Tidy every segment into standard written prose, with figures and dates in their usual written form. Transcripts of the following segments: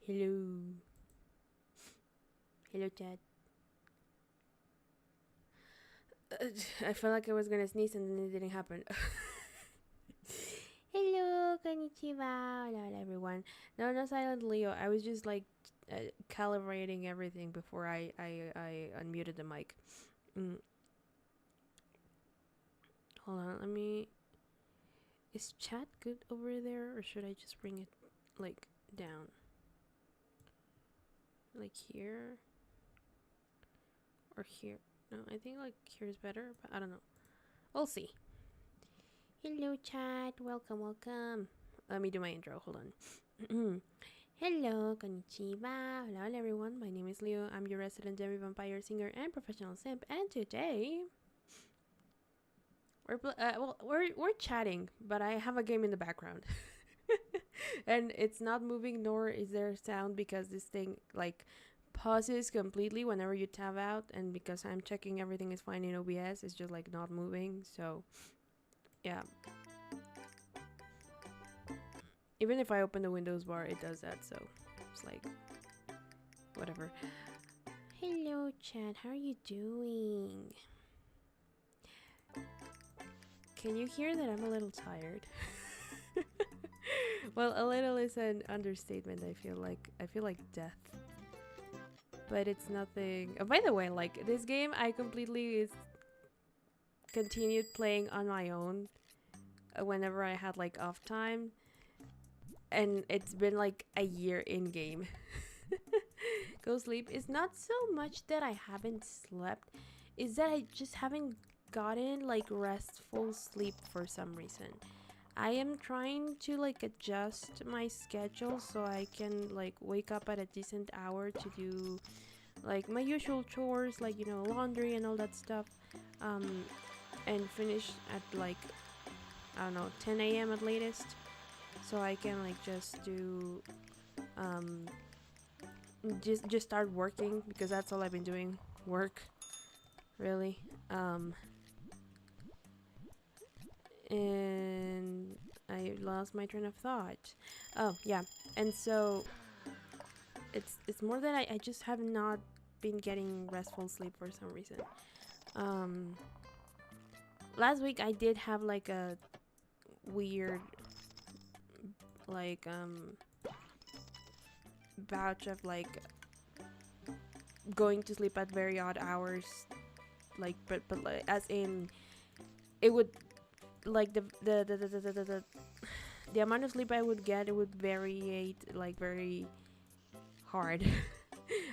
Hello. Hello, chat. I felt like I was gonna sneeze and then it didn't happen. Hello, konnichiwa. Hello, everyone. No, not Silent Leo. I was just like calibrating everything before I unmuted the mic. Hold on, let me. Is chat good over there, or should I just bring it like down? Like here? Or here? No, I think like here is better, but I don't know. We'll see. Hello, chat. Welcome, welcome. Let me do my intro. Hold on. Hello, konnichiwa. Hello, everyone. My name is Leo. I'm your resident demi vampire singer and professional simp. And today, we're chatting, but I have a game in the background, and it's not moving, nor is there sound because this thing like pauses completely whenever you tab out, and because I'm checking everything is fine in OBS, it's just like not moving. So yeah, even if I open the Windows bar, it does that. So it's like whatever. Hello, chat. How are you doing? Can you hear that I'm a little tired? Well, a little is an understatement. I feel like death. But it's nothing. Oh, by the way, like this game, I completely continued playing on my own whenever I had like off time, and it's been like a year in game. Go sleep. It's not so much that I haven't slept, is that I just haven't gotten like restful sleep for some reason. I am trying to like adjust my schedule so I can like wake up at a decent hour to do like my usual chores, like, you know, laundry and all that stuff, and finish at like, I don't know, 10 a.m. at latest, so I can like just do just start working, because that's all I've been doing, work, really. And I lost my train of thought. Oh yeah, and so it's more that I just have not been getting restful sleep for some reason. Last week I did have like a weird like batch of like going to sleep at very odd hours, like but like, as in it would like the amount of sleep I would get, it would variate like very hard.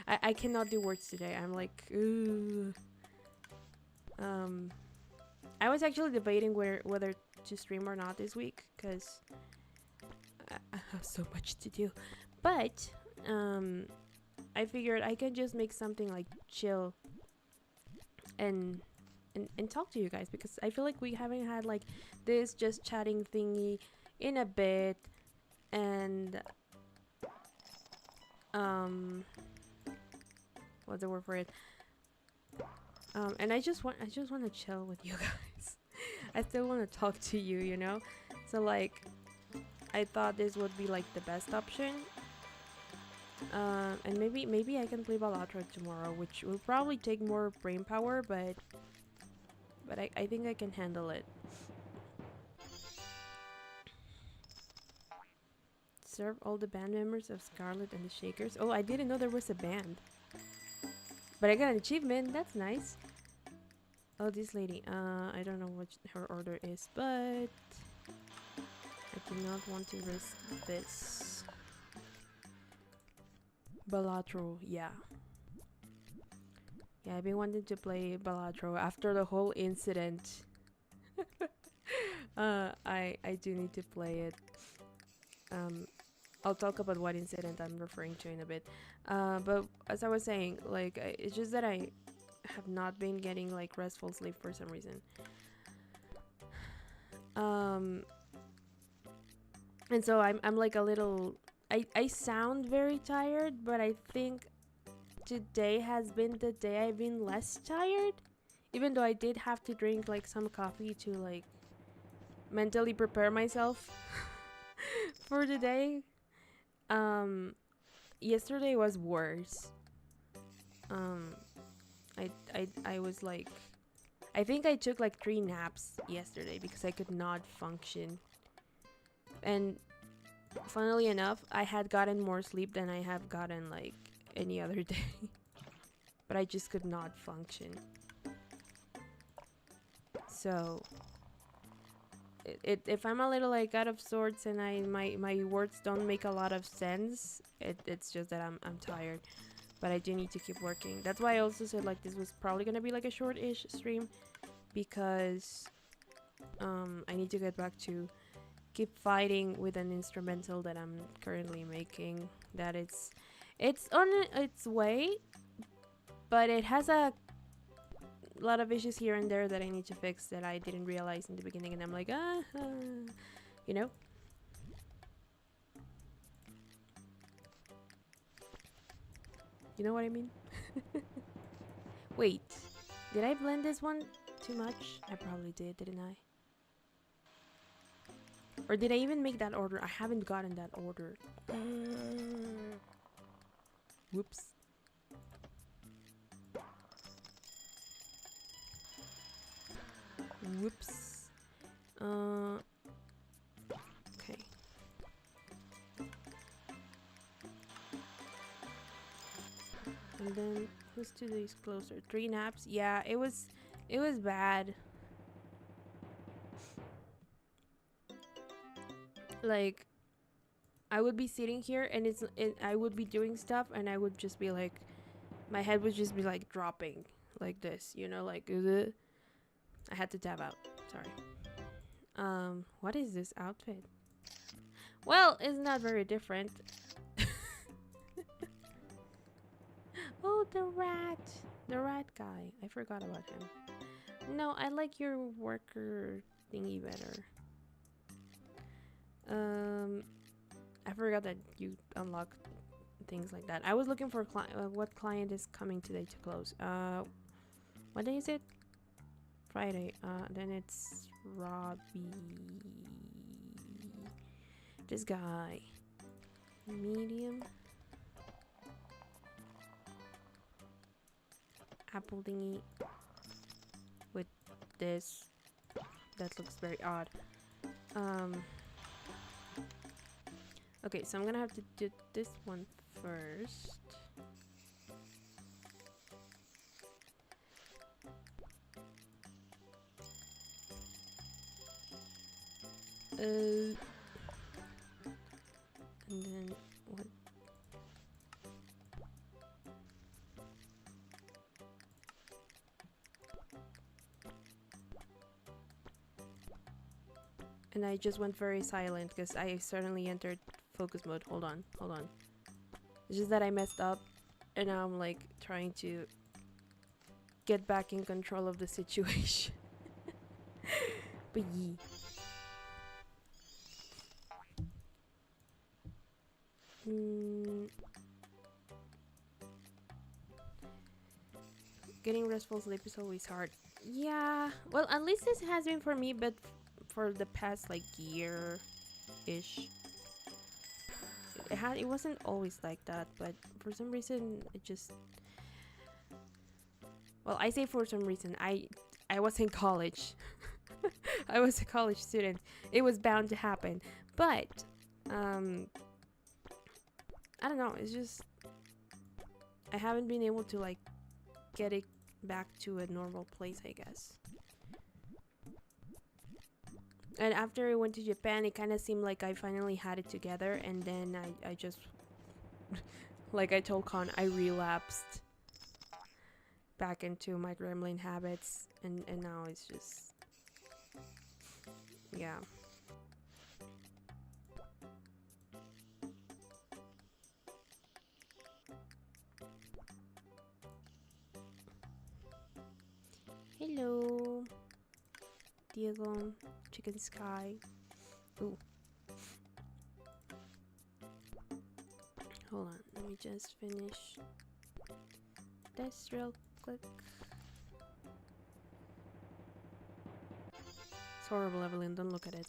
I cannot do words today. I'm like, ooh. I was actually debating whether to stream or not this week because I have so much to do, but I figured I can just make something like chill and talk to you guys, because I feel like we haven't had like this just chatting thingy in a bit, and what's the word for it? And I just want to chill with you guys. I still want to talk to you, you know? So like I thought this would be like the best option. And maybe I can play Balatro tomorrow, which will probably take more brain power, but I think I can handle it. Serve all the band members of Scarlet and the Shakers. Oh, I didn't know there was a band. But I got an achievement. That's nice. Oh, this lady. I don't know what her order is, but I do not want to risk this. Balatro, yeah. Yeah, I've been wanting to play Balatro after the whole incident. I do need to play it. I'll talk about what incident I'm referring to in a bit. But as I was saying, like it's just that I have not been getting like restful sleep for some reason. And so I'm like a little. I sound very tired, but I think today has been the day I've been less tired, even though I did have to drink like some coffee to like mentally prepare myself for the day. Yesterday was worse. I was like, I think I took like 3 naps yesterday because I could not function. And funnily enough, I had gotten more sleep than I have gotten like any other day. But I just could not function. So if I'm a little like out of sorts and my words don't make a lot of sense, it's just that I'm tired. But I do need to keep working. That's why I also said like this was probably gonna be like a short-ish stream, because I need to get back to keep fighting with an instrumental that I'm currently making. That it's on its way, but it has a lot of issues here and there that I need to fix that I didn't realize in the beginning, and I'm like, you know. You know what I mean? Wait, did I blend this one too much? I probably did, didn't I? Or did I even make that order? I haven't gotten that order. Whoops. Whoops. Okay. And then who's 2 days closer? 3 naps. Yeah, it was bad. Like I would be sitting here and I would be doing stuff and I would just be like, my head would just be like dropping like this, you know, like ugh. I had to tab out. Sorry. What is this outfit? Well, it's not very different. Oh, the rat guy. I forgot about him. No, I like your worker thingy better. I forgot that you unlock things like that. I was looking for what client is coming today to close. What day is it? Friday. Then it's Robbie. This guy. Medium. apple thingy with this. That looks very odd. Okay, so I'm gonna have to do this one first. And then what? And I just went very silent because I suddenly entered focus mode. Hold on, hold on. It's just that I messed up and now I'm like trying to get back in control of the situation. But yee. Getting restful sleep is always hard. Yeah, well, at least this has been for me, but for the past like year-ish. It wasn't always like that, but for some reason it just, well, I say for some reason, I was in college. I was a college student. It was bound to happen. But I don't know, it's just I haven't been able to like get it back to a normal place, I guess. And after I went to Japan, it kind of seemed like I finally had it together, and then I just like I told Con, I relapsed back into my gremlin habits, and now it's just, yeah. Hello, Diego, Chicken Sky. Ooh. Hold on, let me just finish this real quick. It's horrible, Evelyn, don't look at it.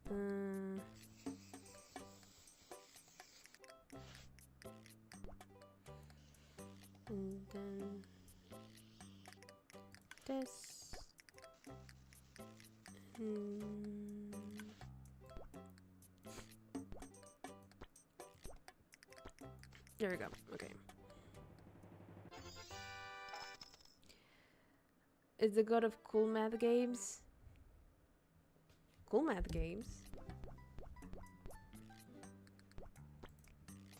And then this. There we go. Okay. Is the god of cool math games? Cool math games?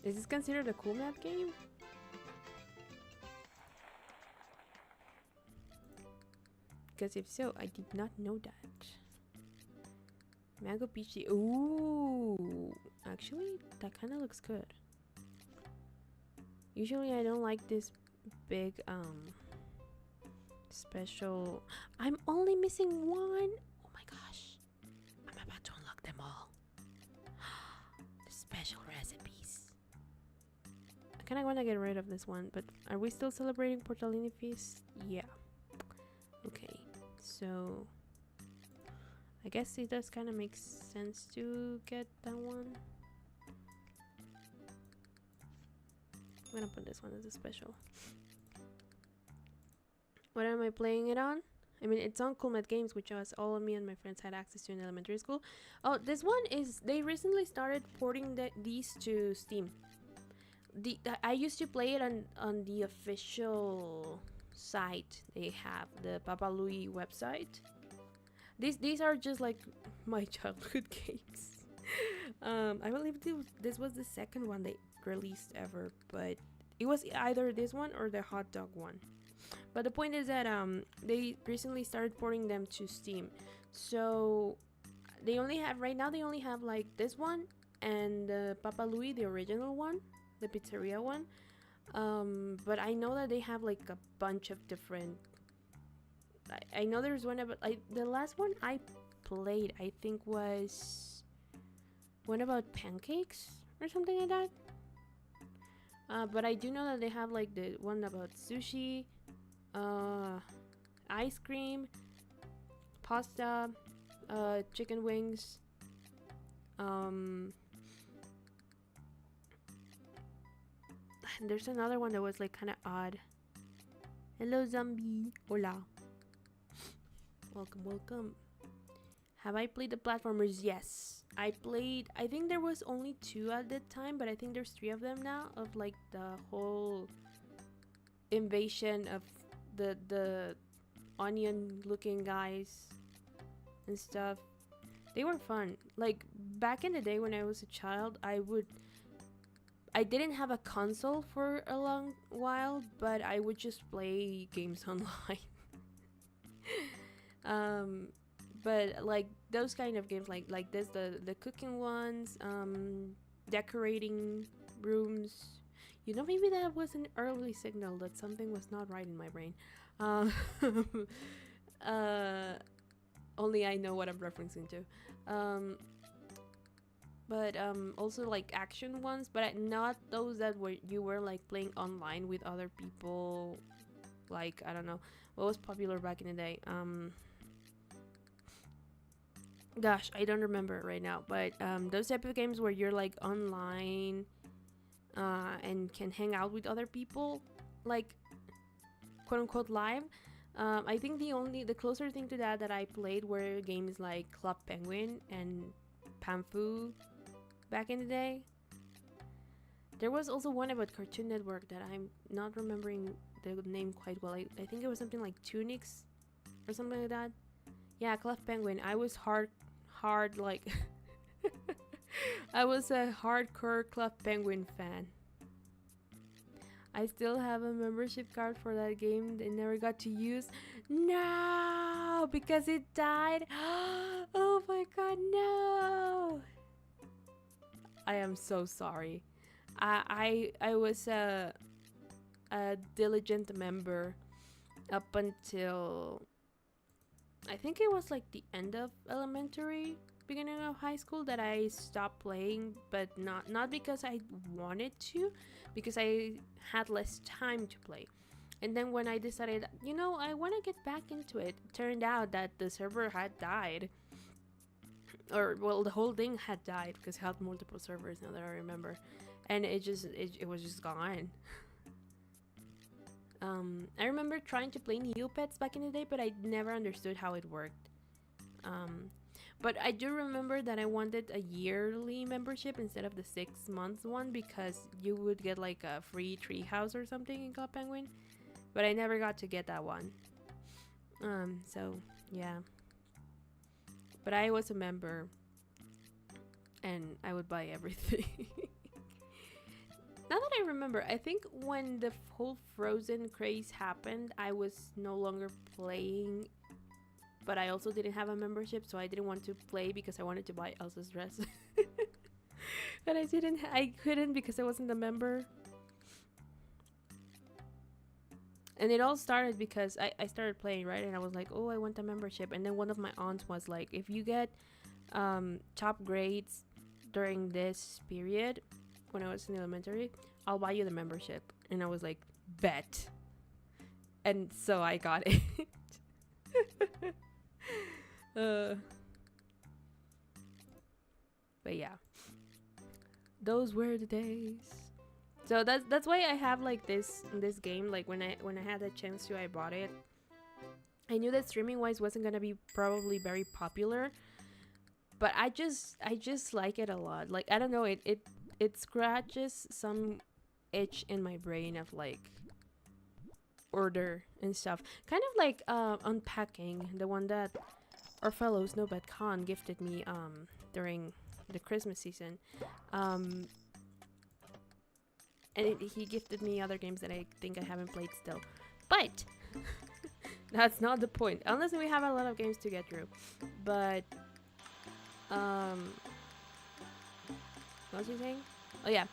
Is this considered a cool math game? Because if so, I did not know that. Mango peach tea. Ooh, actually, that kind of looks good. Usually, I don't like this big special. I'm only missing one. Oh my gosh, I'm about to unlock them all. The special recipes. I kind of want to get rid of this one, but are we still celebrating Portalini Feast? Yeah. Okay. So I guess it does kind of make sense to get that one. I'm gonna put this one as a special. What am I playing it on? I mean, it's on Cool Math Games, which was all of me and my friends had access to in elementary school. Oh, this one is, they recently started porting these to Steam. I used to play it on the official site they have, the Papa Louie website. These are just like my childhood games. I believe this was the second one they released ever, but it was either this one or the hot dog one. But the point is that they recently started porting them to Steam, so they only have right now, they only have like this one and the Papa Louie, the original one, the pizzeria one. But I know that they have like a bunch of different. I know there's one about the last one I played, I think, was one about pancakes or something like that. But I do know that they have like the one about sushi, ice cream, pasta, chicken wings, And there's another one that was like kind of odd. Hello, zombie. Hola. Welcome, welcome. Have I played the platformers? Yes. I played, I think there was only 2 at that time, but I think there's 3 of them now, of like the whole invasion of the onion looking guys and stuff. They were fun. Like back in the day when I was a child, I didn't have a console for a long while, but I would just play games online. But like those kind of games, like this, the cooking ones, decorating rooms. You know, maybe that was an early signal that something was not right in my brain. Only I know what I'm referencing to. But also like action ones, but not those that you were like playing online with other people. Like, I don't know what was popular back in the day. Gosh, I don't remember right now, but those type of games where you're like online and can hang out with other people, like quote unquote live. I think the closer thing to that I played were games like Club Penguin and Pamfu back in the day. There was also one about Cartoon Network that I'm not remembering the name quite well. I think it was something like Tunics or something like that. Yeah, Club Penguin. I was hard like I was a hardcore Club Penguin fan. I still have a membership card for that game they never got to use. No, because it died. Oh my god, no. I am so sorry. I was a diligent member up until I think it was like the end of elementary, beginning of high school that I stopped playing, but not because I wanted to, because I had less time to play. And then when I decided, you know, I want to get back into it, turned out that the server had died. Or, well, the whole thing had died because it had multiple servers, now that I remember. And it was just gone. I remember trying to play Neopets back in the day, but I never understood how it worked. But I do remember that I wanted a yearly membership instead of the 6 months one, because you would get like a free treehouse or something in Club Penguin. But I never got to get that one. So yeah. But I was a member, and I would buy everything. Now that I remember, I think when the whole Frozen craze happened, I was no longer playing, but I also didn't have a membership, so I didn't want to play because I wanted to buy Elsa's dress. But I couldn't because I wasn't a member. And it all started because I started playing, right? And I was like, oh, I want a membership. And then one of my aunts was like, if you get top grades during this period, when I was in elementary, I'll buy you the membership. And I was like, bet. And so I got it. But yeah, those were the days. So that's why I have like this game. Like when I had a chance to, I bought it. I knew that streaming wise wasn't gonna be probably very popular, but I just like it a lot. Like, I don't know, it scratches some itch in my brain of like order and stuff. Kind of like Unpacking, the one that our fellow Snowbed Khan gifted me during the Christmas season. And he gifted me other games that I think I haven't played still. But that's not the point. Unless we have a lot of games to get through. But what was he saying? Oh yeah.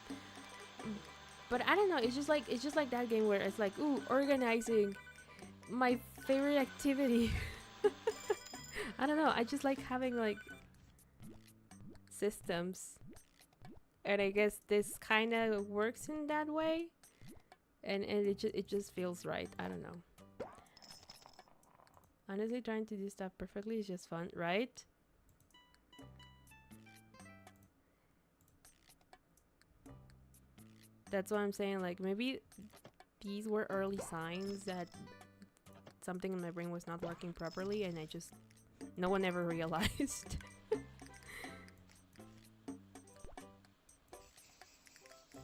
But I don't know, it's just like that game where it's like, ooh, organizing, my favorite activity. I don't know, I just like having like systems. And I guess this kind of works in that way, and it just feels right. I don't know. Honestly, trying to do stuff perfectly is just fun, right? That's why I'm saying, like, maybe these were early signs that something in my brain was not working properly, and no one ever realized.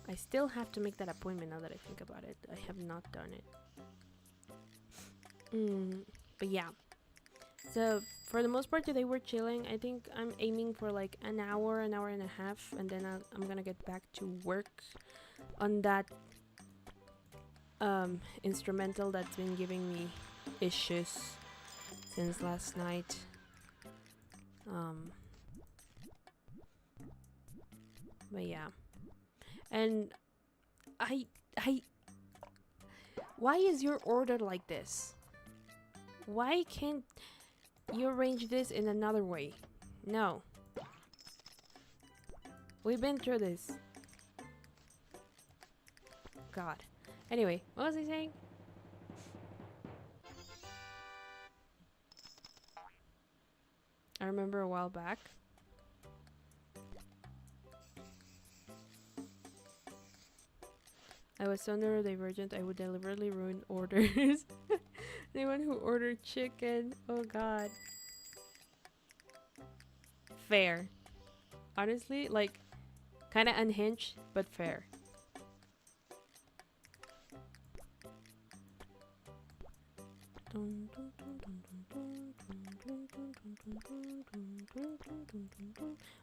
I still have to make that appointment now that I think about it. I have not done it. But yeah. So, for the most part today we're chilling. I think I'm aiming for like an hour and a half, and then I'm gonna get back to work on that instrumental that's been giving me issues since last night. But yeah. And why is your order like this? Why can't you arrange this in another way? No. We've been through this. God. Anyway, what was I saying? I remember a while back. I was so neurodivergent I would deliberately ruin orders. Anyone who ordered chicken. Oh god. Fair. Honestly, like, kinda unhinged, but fair.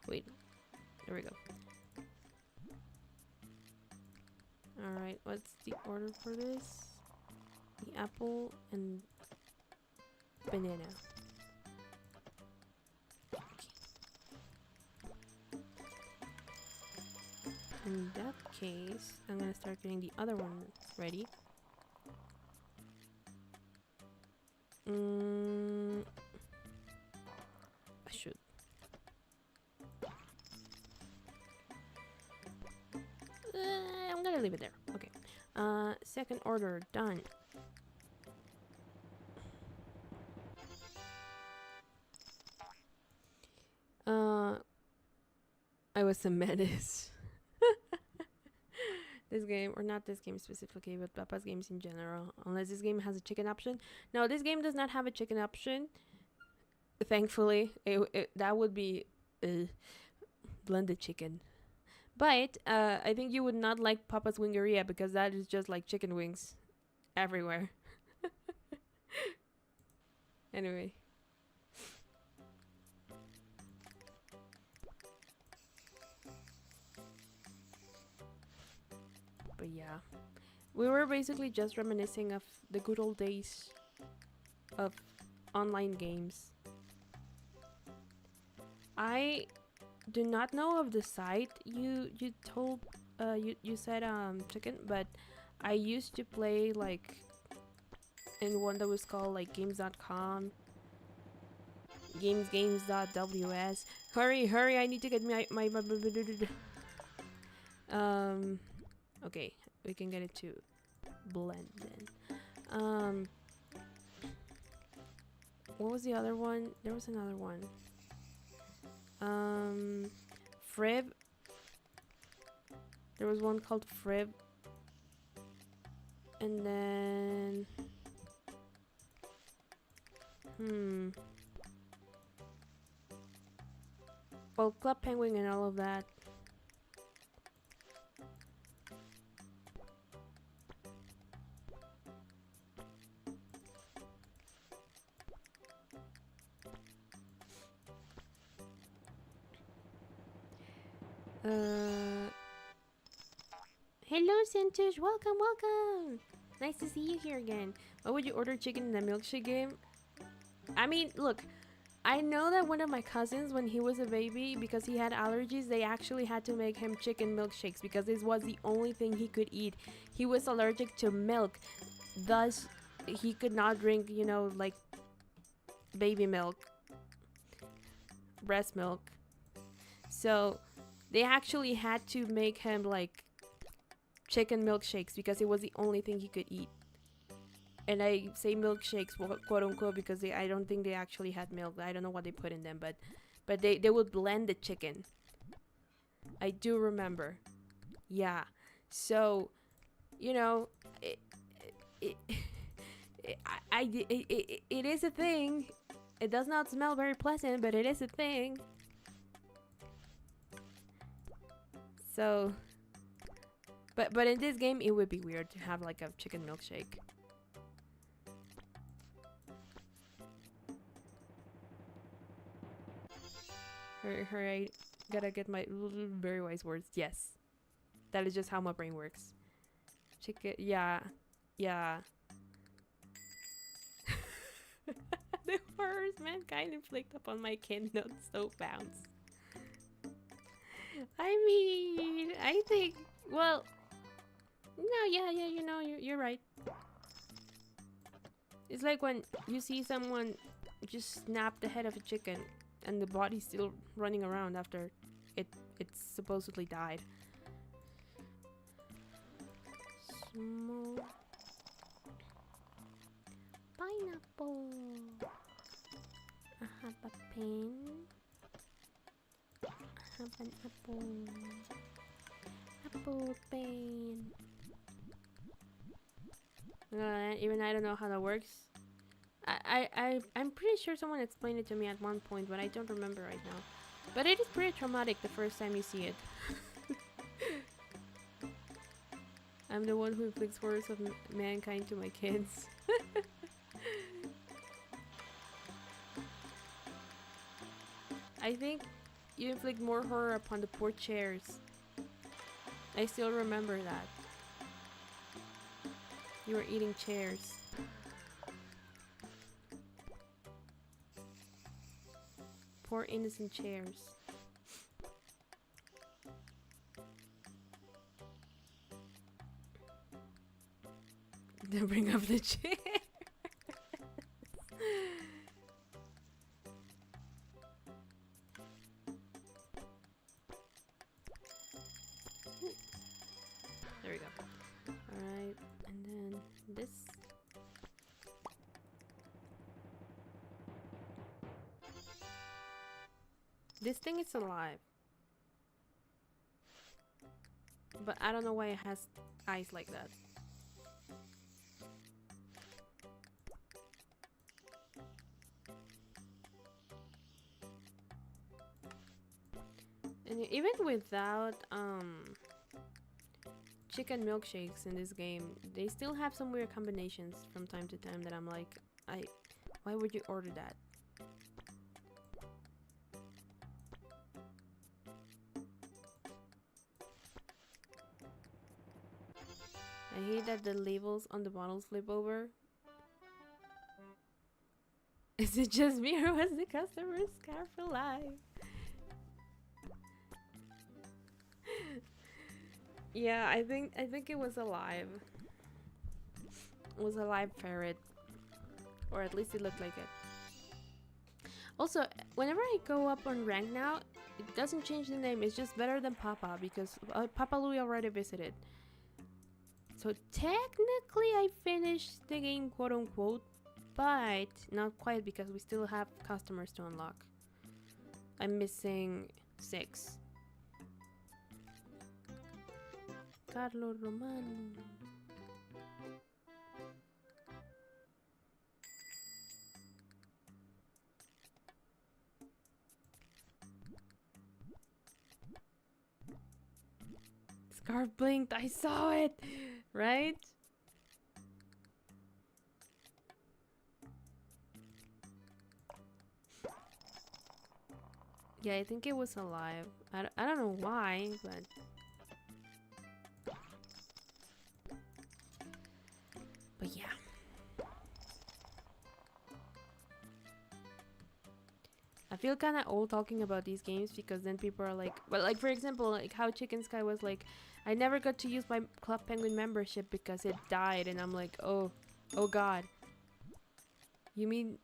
Wait, there we go. Alright, what's the order for this? The apple and banana. Okay. In that case, I'm gonna start getting the other one ready. I should. I'm gonna leave it there. Okay. Second order done. I was a menace. This game, or not this game specifically, but Papa's games in general. Unless this game has a chicken option. No, this game does not have a chicken option. Thankfully, that would be blended chicken. But I think you would not like Papa's Wingeria because that is just like chicken wings everywhere. Anyway. But yeah. We were basically just reminiscing of the good old days of online games. I do not know of the site you told you said chicken, but I used to play like in one that was called like games.com, games.ws. Hurry, I need to get my okay, we can get it to blend then. What was the other one? There was another one. Frib. There was one called Frib. And then well, Club Penguin and all of that. Hello, Centush. Welcome. Nice to see you here again. Why would you order chicken in a milkshake game? I mean, look, I know that one of my cousins, when he was a baby, because he had allergies, they actually had to make him chicken milkshakes because this was the only thing he could eat. He was allergic to milk, thus he could not drink, you know, like baby milk, breast milk. So they actually had to make him like chicken milkshakes because it was the only thing he could eat. And I say milkshakes, quote unquote, because I don't think they actually had milk. I don't know what they put in them, but they would blend the chicken. I do remember. Yeah. So, you know, it, it is a thing. It does not smell very pleasant, but it is a thing. So, but in this game, it would be weird to have like a chicken milkshake. I gotta get my very wise words. Yes, that is just how my brain works. Chicken, yeah, yeah. The horrors mankind inflict upon my kin not so bounce. I mean, I think, well, no, yeah, you know, you're right. It's like when you see someone just snap the head of a chicken and the body's still running around after it's supposedly died. Small pineapple. I have a pen. I have an apple. Apple pen. Even I don't know how that works. I'm pretty sure someone explained it to me at one point, but I don't remember right now. But it is pretty traumatic the first time you see it. I'm the one who inflicts horrors of mankind to my kids. I think you inflict more horror upon the poor chairs. I still remember that. You were eating chairs. Poor innocent chairs. Then bring up the chair. There we go. Alright, and then this. This thing is alive. But I don't know why it has eyes like that. And even without chicken milkshakes in this game, they still have some weird combinations from time to time that I'm like, why would you order that? I hate that the labels on the bottles flip over. Is it just me or was the customer's scarf alive? Yeah, I think it was alive. It was a live ferret. Or at least it looked like it. Also, whenever I go up on rank now, it doesn't change the name. It's just better than Papa because Papa Louie already visited. So technically I finished the game, quote unquote, but not quite because we still have customers to unlock. I'm missing 6. Carlo Romano. Scarf blinked, I saw it! Right? Yeah, I think it was alive. I don't know why, but... But yeah. I feel kind of old talking about these games because then people are like... Well, like, for example, like how Chicken Sky was like, I never got to use my Club Penguin membership because it died. And I'm like, oh god. You mean...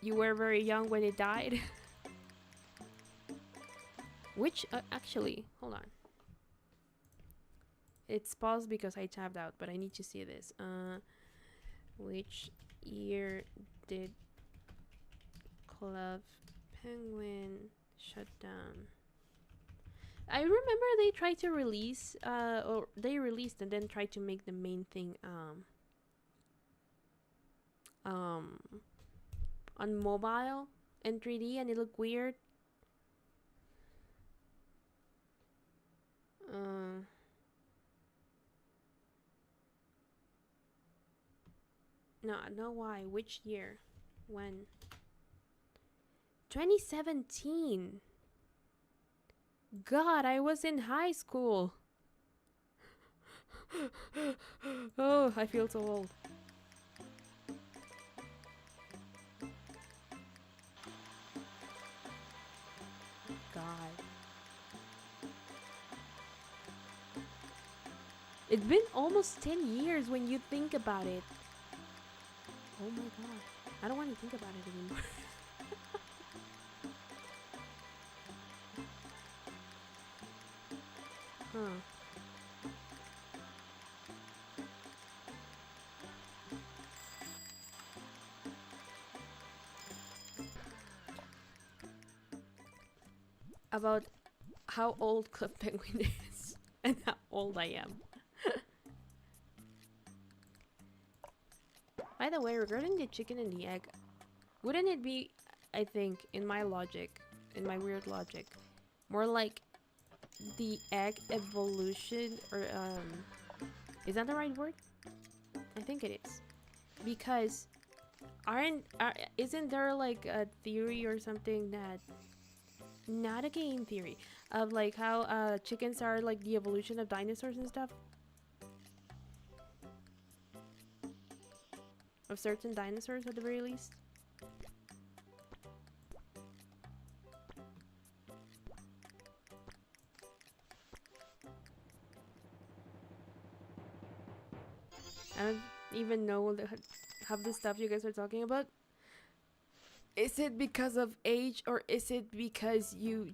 You were very young when it died? Which, actually, hold on. It's paused because I tabbed out, but I need to see this. Which year did Club Penguin shut down? I remember they tried to release, or they released and then tried to make the main thing, on mobile in 3D, and it looked weird. No, no, why? Which year? When? 2017. God, I was in high school. Oh, I feel so old. God. It's been almost 10 years when you think about it. Oh my god. I don't want to think about it anymore. Huh. About how old Club Penguin is and how old I am. By the way, regarding the chicken and the egg, wouldn't it be, I think, in my logic, in my weird logic, more like the egg evolution, or is that the right word? I think it is, because isn't there like a theory or something that, not a game theory, of like how chickens are like the evolution of dinosaurs and stuff, of certain dinosaurs at the very least? I don't even know half the stuff you guys are talking about. Is it because of age, or is it because you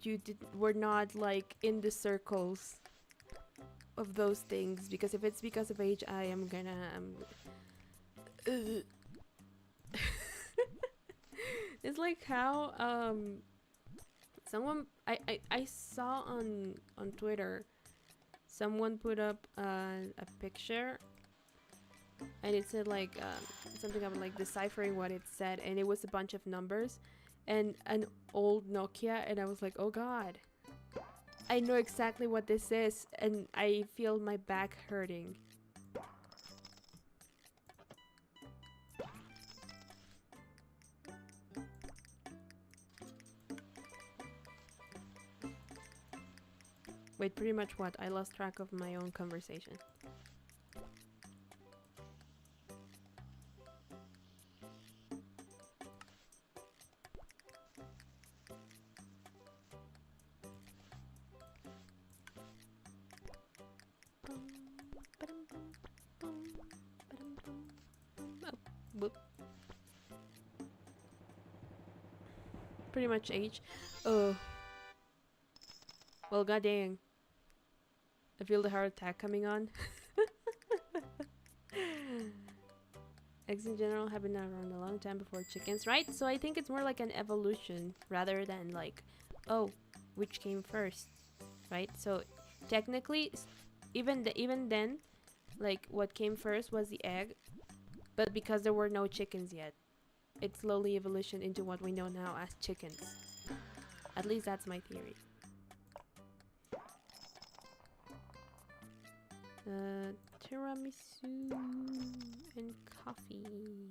were not like in the circles of those things? Because if it's because of age, I am gonna it's like how someone I saw on Twitter, someone put up a picture, and it said like something about like deciphering what it said, and it was a bunch of numbers and an old Nokia, and I was like, oh god, I know exactly what this is, and I feel my back hurting. Wait, pretty much what? I lost track of my own conversation. Pretty much age. Oh. Well, god dang. I feel the heart attack coming on. Eggs in general have been around a long time before chickens, right? So I think it's more like an evolution rather than like, oh, which came first, right? So technically, even then, like what came first was the egg, but because there were no chickens yet, it slowly evolution into what we know now as chickens. At least that's my theory. Tiramisu and coffee.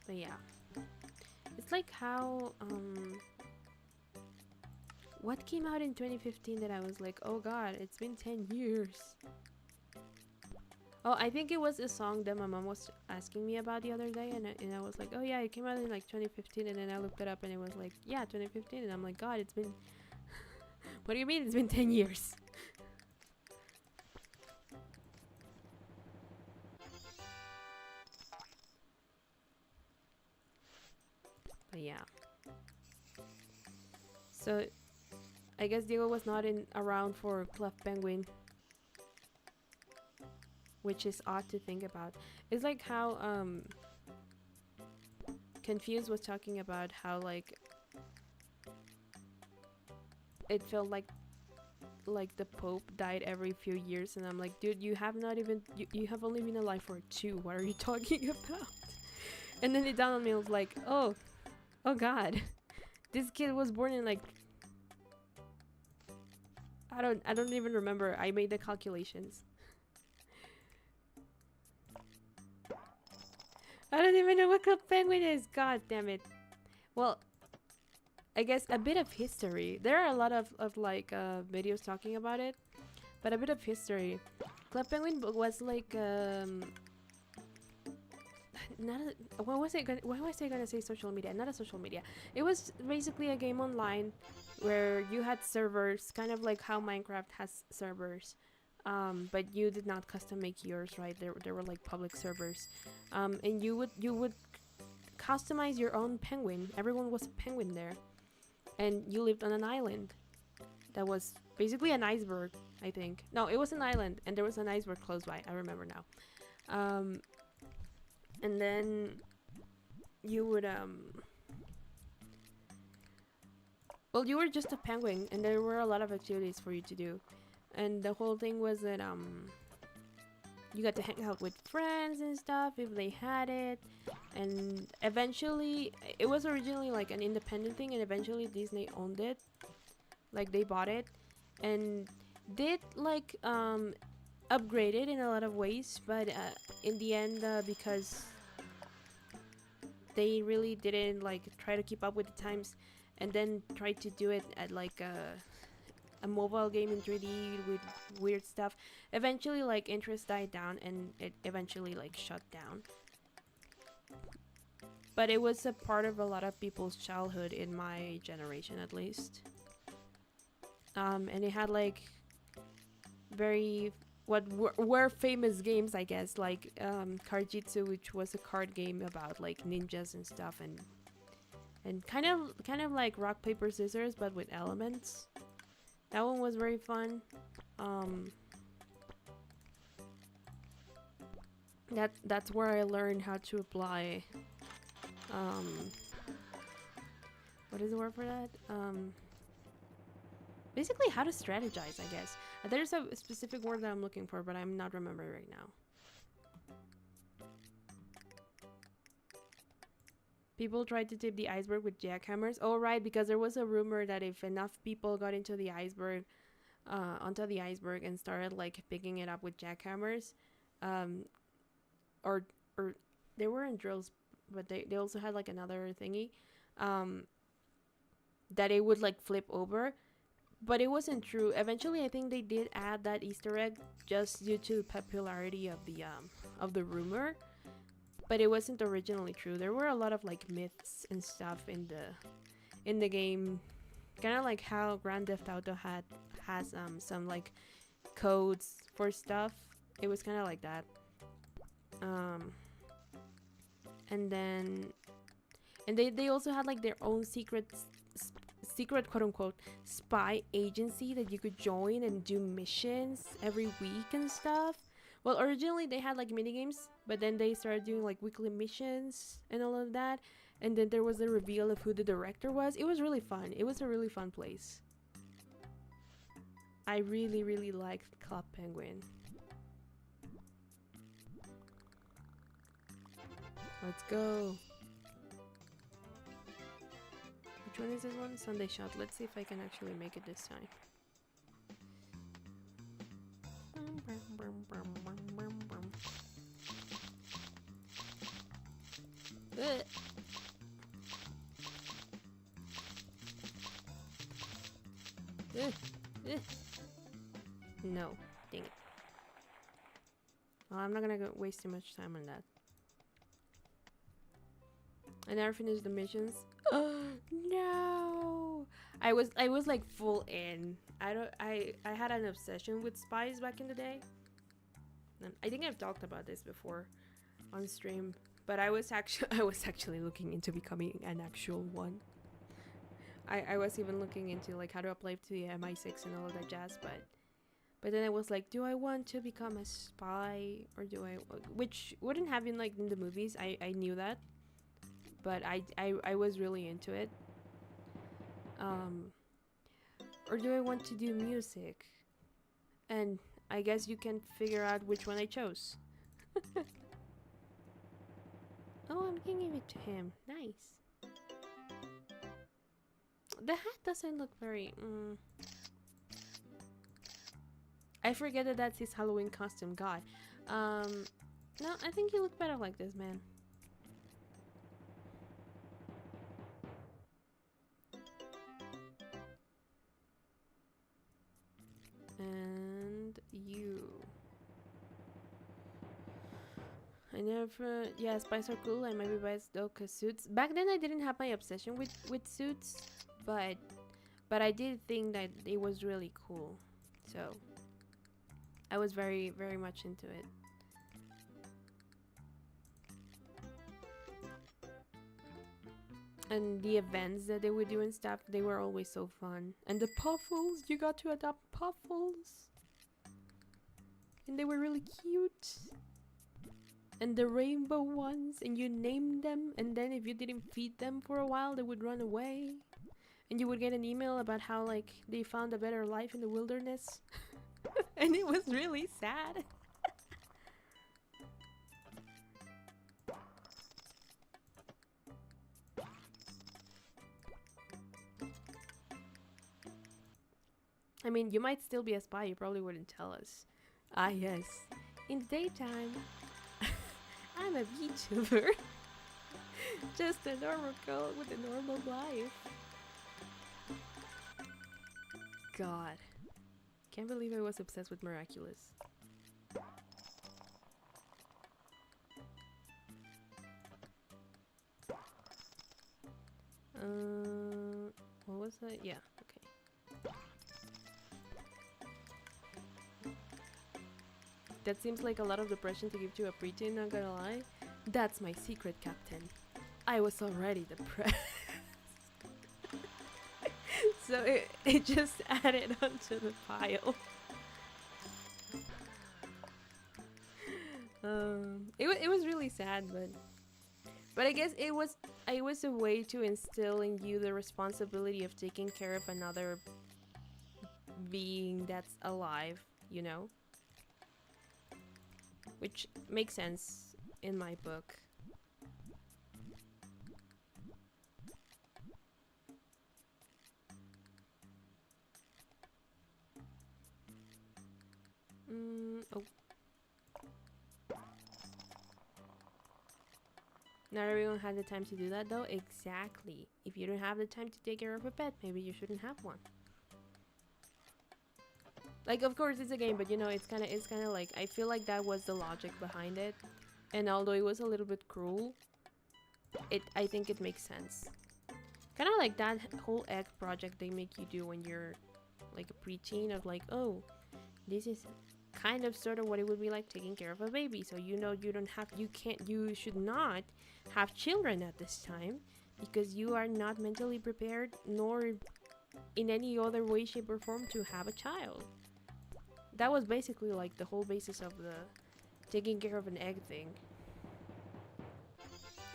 But yeah, it's like how what came out in 2015 that I was like, oh god, it's been 10 years. Oh, I think it was a song that my mom was asking me about the other day, and I was like, oh yeah, it came out in like 2015, and then I looked it up and it was like, yeah, 2015, and I'm like, god, it's been what do you mean it's been 10 years? But yeah. So I guess Diego was not around for Club Penguin, which is odd to think about. It's like how Confused was talking about how like it felt like the Pope died every few years, and I'm like, dude, you have not even you have only been alive for 2. What are you talking about? And then it dawned on me, I was like, oh god, this kid was born in like I don't even remember. I made the calculations. I don't even know what Club Penguin is. God damn it. Well, I guess a bit of history. There are a lot of like videos talking about it, but a bit of history. Club Penguin was like not a, what was it? Why was I gonna say social media? Not a social media. It was basically a game online where you had servers, kind of like how Minecraft has servers, but you did not custom make yours, right? There were like public servers, and you would customize your own penguin. Everyone was a penguin there, and you lived on an island that was basically an iceberg. I think no, it was an island, and there was an iceberg close by. I remember now. And then you would well, you were just a penguin, and there were a lot of activities for you to do, and the whole thing was that you got to hang out with friends and stuff if they had it, and eventually it was originally like an independent thing, and eventually Disney owned it, like they bought it and did like upgrade it in a lot of ways, but in the end because they really didn't like try to keep up with the times, and then tried to do it at like a mobile game in 3D with weird stuff. Eventually like interest died down, and it eventually like shut down. But it was a part of a lot of people's childhood, in my generation at least. And it had like very what were famous games, I guess, like Cardjitsu, which was a card game about like ninjas and stuff, and kind of like rock paper scissors but with elements. That one was very fun. That's where I learned how to apply what is the word for that? Basically how to strategize, I guess. There's a specific word that I'm looking for, but I'm not remembering right now. People tried to tip the iceberg with jackhammers. Oh, right, because there was a rumor that if enough people got into the iceberg, onto the iceberg and started like picking it up with jackhammers, or they weren't drills, but they also had like another thingy, that it would like flip over. But it wasn't true. Eventually, I think they did add that Easter egg just due to the popularity of the rumor. But it wasn't originally true. There were a lot of like myths and stuff in the game, kind of like how Grand Theft Auto has some like codes for stuff. It was kind of like that. And they also had like their own secret quote unquote spy agency that you could join and do missions every week and stuff. Well, originally they had like mini games, but then they started doing like weekly missions and all of that, and then there was the reveal of who the director was. It was really fun. It was a really fun place. I really liked Club Penguin. Let's go. Which one is this one? Sunday Shot. Let's see if I can actually make it this time. No, dang it. Well, I'm not gonna waste too much time on that. I never finished the missions. Oh no! I was like full in. I had an obsession with spies back in the day. And I think I've talked about this before on stream, but I was actually looking into becoming an actual one. I was even looking into like how to apply to the MI6 and all of that jazz, but then I was like, do I want to become a spy, or do I, which wouldn't have been like in the movies. I knew that, but I was really into it. Or do I want to do music? And I guess you can figure out which one I chose. Oh, I'm giving it to him. Nice. The hat doesn't look very... I forget that that's his Halloween costume. God. No, I think you look better like this, man. And you. I never... Yeah, spies are cool. I might be biased though, cause suits... Back then I didn't have my obsession with suits, but I did think that it was really cool. So I was very, very much into it. And the events that they would do and stuff, they were always so fun. And the puffles, you got to adopt puffles. And they were really cute. And the rainbow ones, and you named them, and then if you didn't feed them for a while, they would run away. And you would get an email about how, like, they found a better life in the wilderness. And it was really sad. I mean, you might still be a spy, you probably wouldn't tell us. Ah, yes. In the daytime, I'm a VTuber. Just a normal girl with a normal life. God. Can't believe I was obsessed with Miraculous. What was that? Yeah, okay. That seems like a lot of depression to give to a preteen, not gonna lie. That's my secret, Captain. I was already depressed. So it just added onto the pile. It was really sad, but I guess it was a way to instill in you the responsibility of taking care of another being that's alive, you know? Which makes sense in my book. Oh. Not everyone had the time to do that though. Exactly. If you don't have the time to take care of a pet, maybe you shouldn't have one. Like, of course it's a game, but you know, it's kind of like, I feel like that was the logic behind it. And although it was a little bit cruel, I think it makes sense. Kind of like that whole egg project they make you do when you're like a preteen, of like, oh, this is kind of sort of what it would be like taking care of a baby. So you know, you should not have children at this time because you are not mentally prepared nor in any other way, shape or form to have a child. That was basically like the whole basis of the taking care of an egg thing.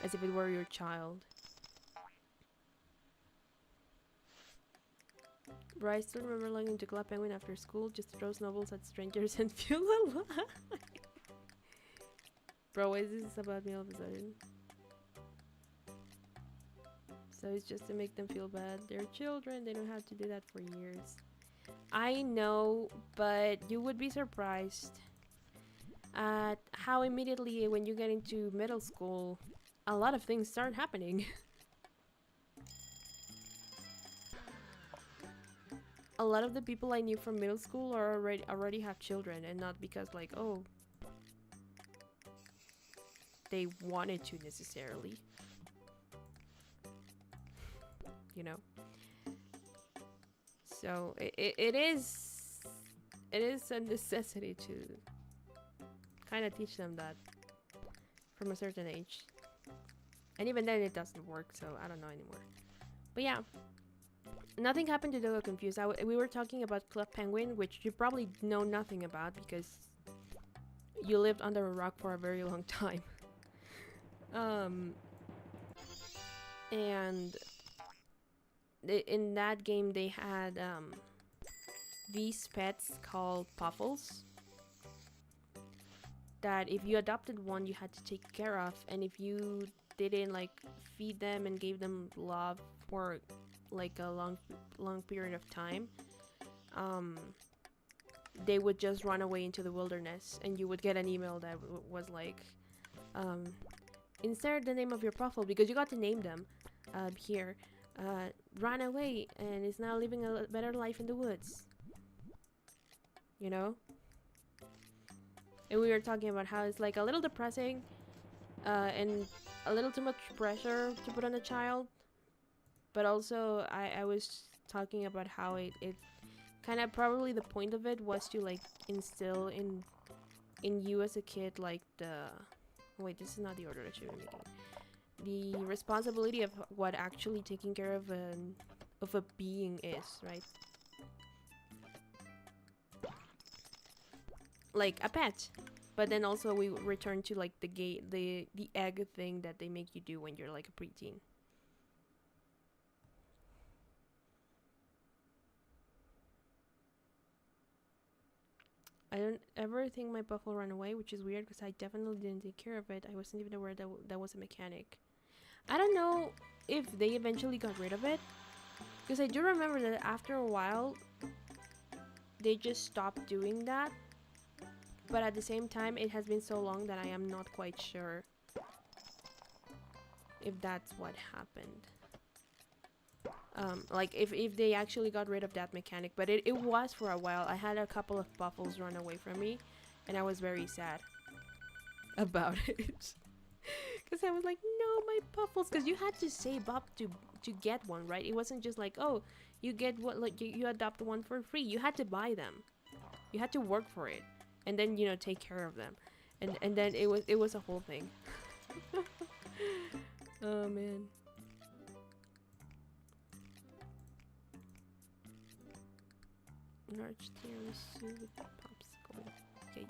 As if it were your child. Bro, I still remember logging into Club Penguin after school just to throw snowballs at strangers and feel alive. Bro, why is this about me all of a sudden? So it's just to make them feel bad. They're children, they don't have to do that for years. I know, but you would be surprised at how immediately when you get into middle school, a lot of things start happening. A lot of the people I knew from middle school are already have children, and not because like, oh, they wanted to necessarily. You know? So it is a necessity to kind of teach them that from a certain age. And even then it doesn't work, so I don't know anymore. But yeah. Nothing happened to Dogo Confused. We were talking about Club Penguin, which you probably know nothing about because you lived under a rock for a very long time. And in that game they had these pets called puffles that if you adopted one, you had to take care of, and if you didn't like feed them and gave them love for like a long period of time, they would just run away into the wilderness, and you would get an email that was like, insert the name of your puffle because you got to name them here. Ran away and is now living a better life in the woods. You know? And we were talking about how it's like a little depressing and a little too much pressure to put on a child. But also I was talking about how it kind of probably the point of it was to like instill in you as a kid like the... Wait, this is not the order I should be making. The responsibility of what actually taking care of a being is, right? Like a pet. But then also we return to like the egg thing that they make you do when you're like a preteen. I don't ever think my puffle ran away, which is weird because I definitely didn't take care of it. I wasn't even aware that that was a mechanic. I don't know if they eventually got rid of it, because I do remember that after a while they just stopped doing that. But at the same time, it has been so long that I am not quite sure if that's what happened. Like if they actually got rid of that mechanic, but it was for a while. I had a couple of puffles run away from me, and I was very sad about it. Because I was like, no, my puffles, because you had to save up to get one, right? It wasn't just like, oh, you get what, like you adopt one for free. You had to buy them. You had to work for it, and then, you know, take care of them, and then it was a whole thing. Oh man. Large tiramisu with popsicle. Yikes.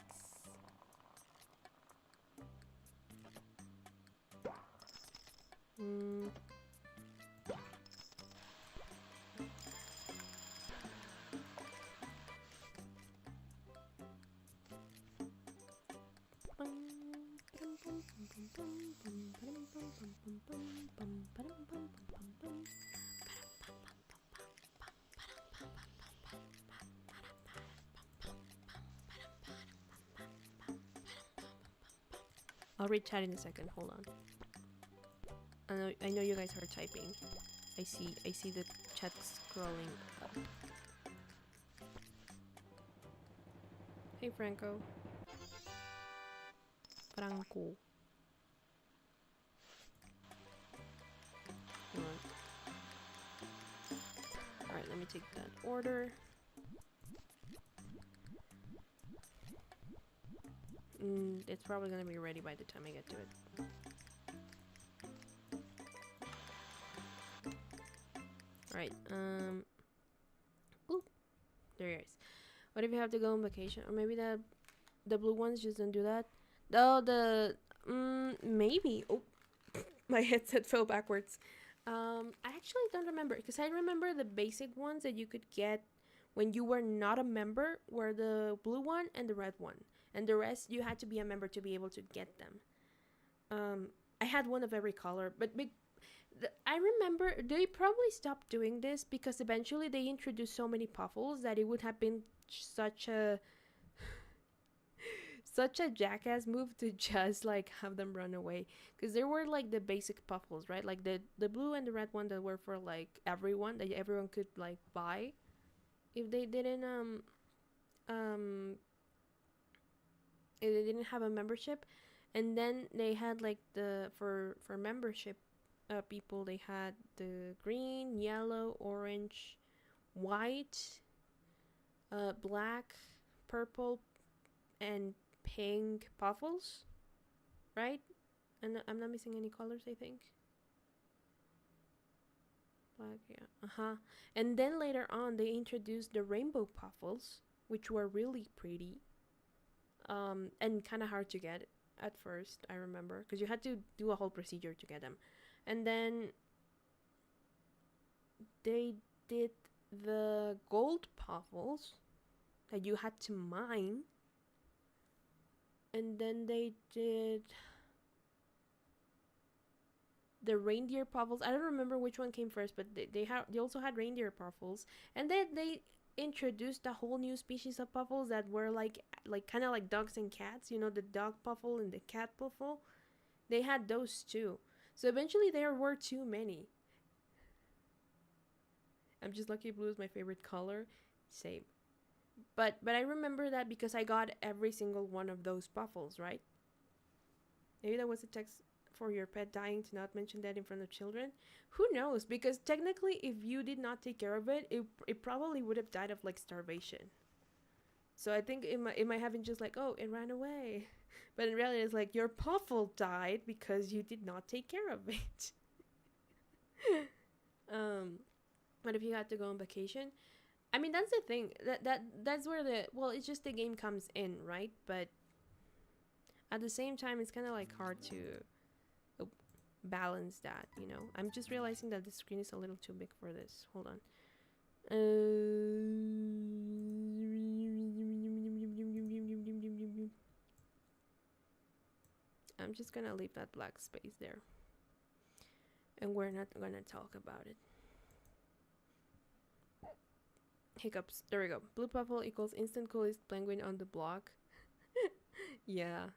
I'll read chat in a second. Hold on. I know you guys are typing. I see the chat scrolling up. Hey Franco. Franco. Hold on. Alright, let me take that order. It's probably gonna be ready by the time I get to it. Alright, ooh, there it is. What if you have to go on vacation? Or maybe the blue ones just don't do that? Oh, maybe. Oh, my headset fell backwards. I actually don't remember, because I remember the basic ones that you could get when you were not a member were the blue one and the red one. And the rest, you had to be a member to be able to get them. I had one of every color, but I remember they probably stopped doing this because eventually they introduced so many puffles that it would have been such a jackass move to just like have them run away, because there were like the basic puffles, right? Like the blue and the red one that were for like everyone, that everyone could like buy if they didn't if they didn't have a membership. And then they had like the for membership people, they had the green, yellow, orange, white, black, purple, and pink puffles, right? And I'm not missing any colors, I think. Black, yeah, and then later on they introduced the rainbow puffles, which were really pretty, and kind of hard to get at first, I remember, because you had to do a whole procedure to get them. And then they did the gold puffles, that you had to mine. And then they did the reindeer puffles. I don't remember which one came first, but they also had reindeer puffles. And then they introduced a whole new species of puffles that were like kind of like dogs and cats. You know, the dog puffle and the cat puffle. They had those too. So eventually there were too many. I'm just lucky blue is my favorite color. Same. But I remember that because I got every single one of those puffles, right? Maybe that was a text for your pet dying to not mention that in front of children. Who knows? Because technically, if you did not take care of it, it probably would have died of like starvation. So I think it might have been just like, oh, it ran away. But in reality, it's like your puffle died because you did not take care of it. But if you had to go on vacation, I mean, that's the thing. That's where it's just the game comes in, right? But at the same time, it's kind of like hard to balance that, you know? I'm just realizing that the screen is a little too big for this. Hold on. I'm just gonna leave that black space there. And we're not gonna talk about it. Hiccups. There we go. Blue puffle equals instant coolest penguin on the block. Yeah.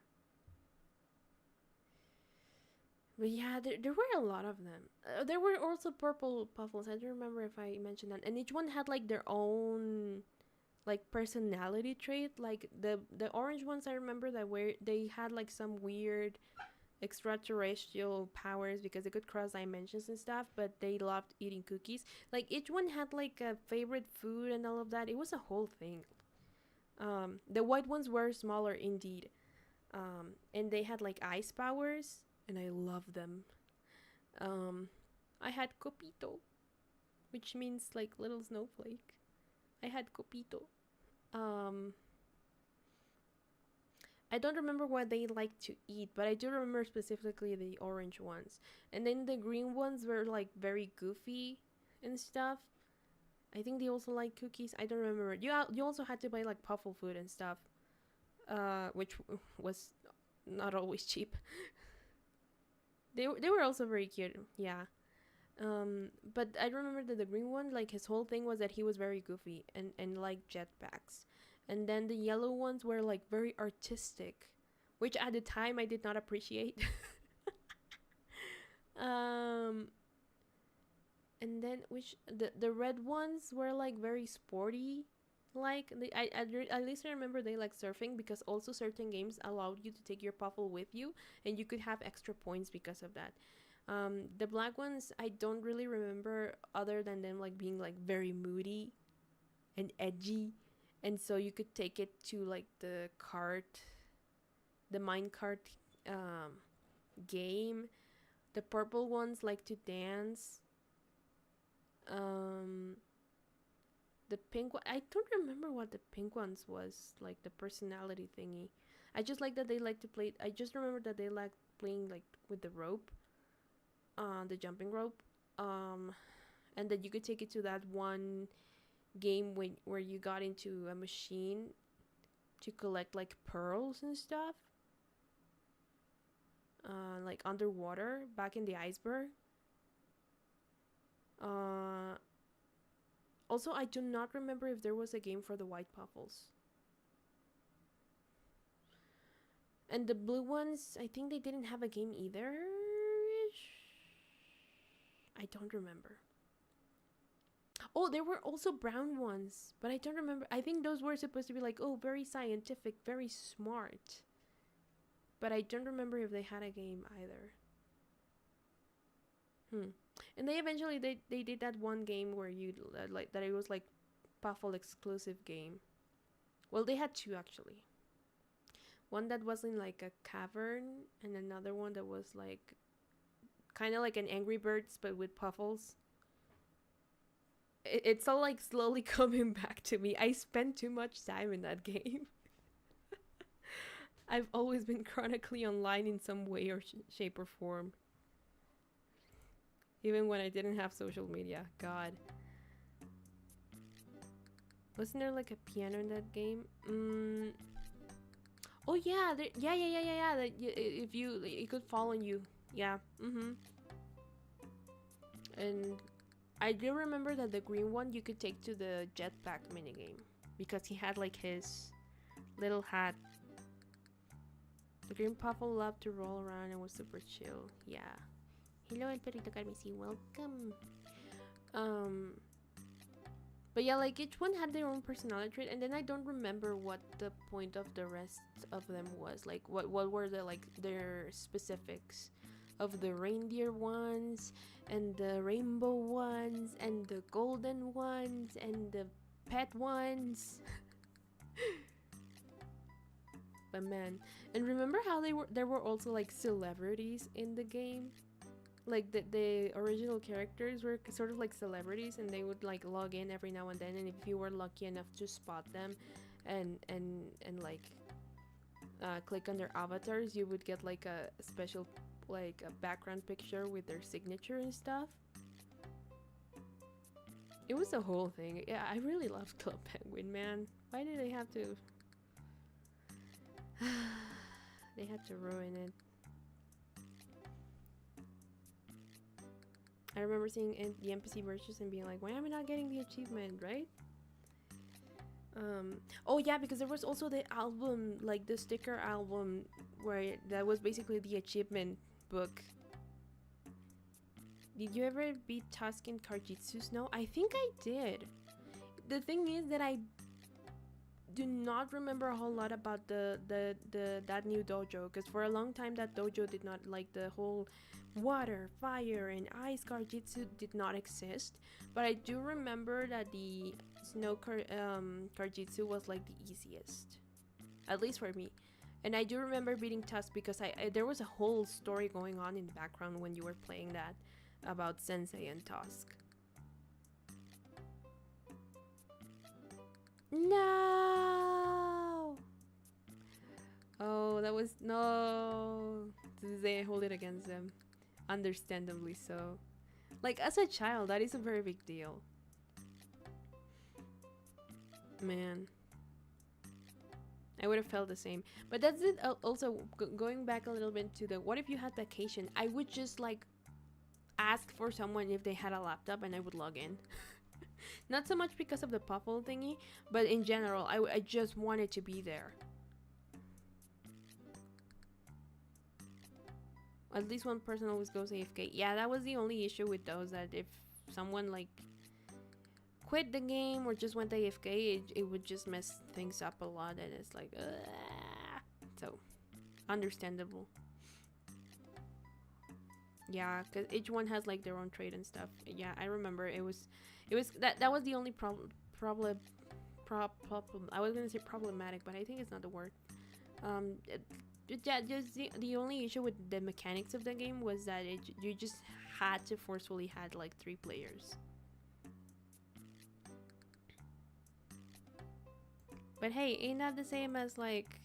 But yeah, there were a lot of them. There were also purple puffles. I don't remember if I mentioned that. And each one had like their own like personality trait. Like the orange ones, I remember that they had like some weird extraterrestrial powers because they could cross dimensions and stuff, but they loved eating cookies. Like each one had like a favorite food and all of that. It was a whole thing. The white ones were smaller indeed. And they had like ice powers, and I loved them. I had Copito, which means like little snowflake. I had Copito. I don't remember what they like to eat, but I do remember specifically the orange ones. And then the green ones were like very goofy and stuff. I think they also like cookies. I don't remember. You also had to buy like puffle food and stuff, which was not always cheap. They were also very cute. Yeah. But I remember that the green one, like his whole thing was that he was very goofy and like jetpacks. And then the yellow ones were like very artistic, which at the time I did not appreciate. And then the red ones were like very sporty. Like at least I remember they like surfing, because also certain games allowed you to take your puffle with you and you could have extra points because of that. The black ones I don't really remember, other than them like being like very moody and edgy. And so you could take it to like the minecart game. The purple ones like to dance. The pink one, I don't remember what the pink ones was, like the personality thingy. I just like that they like to play. I just remember that they like playing like with the rope, the jumping rope, and that you could take it to that one game where you got into a machine to collect like pearls and stuff, like underwater back in the iceberg. Also, I do not remember if there was a game for the white puffles. And the blue ones, I think they didn't have a game either. I don't remember. Oh, there were also brown ones, but I don't remember. I think those were supposed to be like, oh, very scientific, very smart. But I don't remember if they had a game either. And they eventually they did that one game where you like that, it was like Puffle exclusive game. Well, they had two actually. One that was in like a cavern, and another one that was like kind of like an Angry Birds but with puffles. It's all like slowly coming back to me. I spent too much time in that game. I've always been chronically online in some way or shape or form. Even when I didn't have social media. God. Wasn't there like a piano in that game? Oh yeah, yeah. That if you, it could fall on you. Yeah. And I do remember that the green one you could take to the jetpack minigame because he had like his little hat. The green puffle loved to roll around and was super chill. Yeah. Hello, El Perrito Carmesí. Welcome. But yeah, like each one had their own personality trait, and then I don't remember what the point of the rest of them was. Like, what were the like their specifics of the reindeer ones, and the rainbow ones, and the golden ones, and the pet ones. But man, and remember how there were also like celebrities in the game? Like the original characters were sort of like celebrities, and they would like log in every now and then, and if you were lucky enough to spot them and like click on their avatars, you would get like a special like a background picture with their signature and stuff. It was a whole thing. Yeah, I really loved Club Penguin, man. Why did they have to they had to ruin it. I remember seeing the NPC merchants and being like, why am I not getting the achievement, right? Oh yeah, because there was also the album, like the sticker album, where that was basically the achievement book. Did you ever beat Tusk in Karjitsu's? No, I think I did. The thing is that I do not remember a whole lot about that new dojo, because for a long time that dojo did not, like, the whole water, fire, and ice Karjitsu did not exist. But I do remember that the snow Karjitsu was like the easiest, at least for me. And I do remember beating Tusk because there was a whole story going on in the background when you were playing that about Sensei and Tusk. No! Oh, that was no. They hold it against them. Understandably so. Like, as a child, that is a very big deal. Man. I would have felt the same. But that's it. Also, going back a little bit to the what if you had vacation, I would just like ask for someone if they had a laptop and I would log in. Not so much because of the puffle thingy, but in general, I just wanted to be there. At least one person always goes AFK. Yeah, that was the only issue with those, that if someone like quit the game or just went AFK, it would just mess things up a lot, and it's like, so understandable. Yeah, because each one has like their own trait and stuff. Yeah, I remember it was that was the only problem. I was gonna say problematic, but I think it's not the word. Yeah, just the only issue with the mechanics of the game was that you just had to forcefully had like 3 players. But hey, ain't that the same as like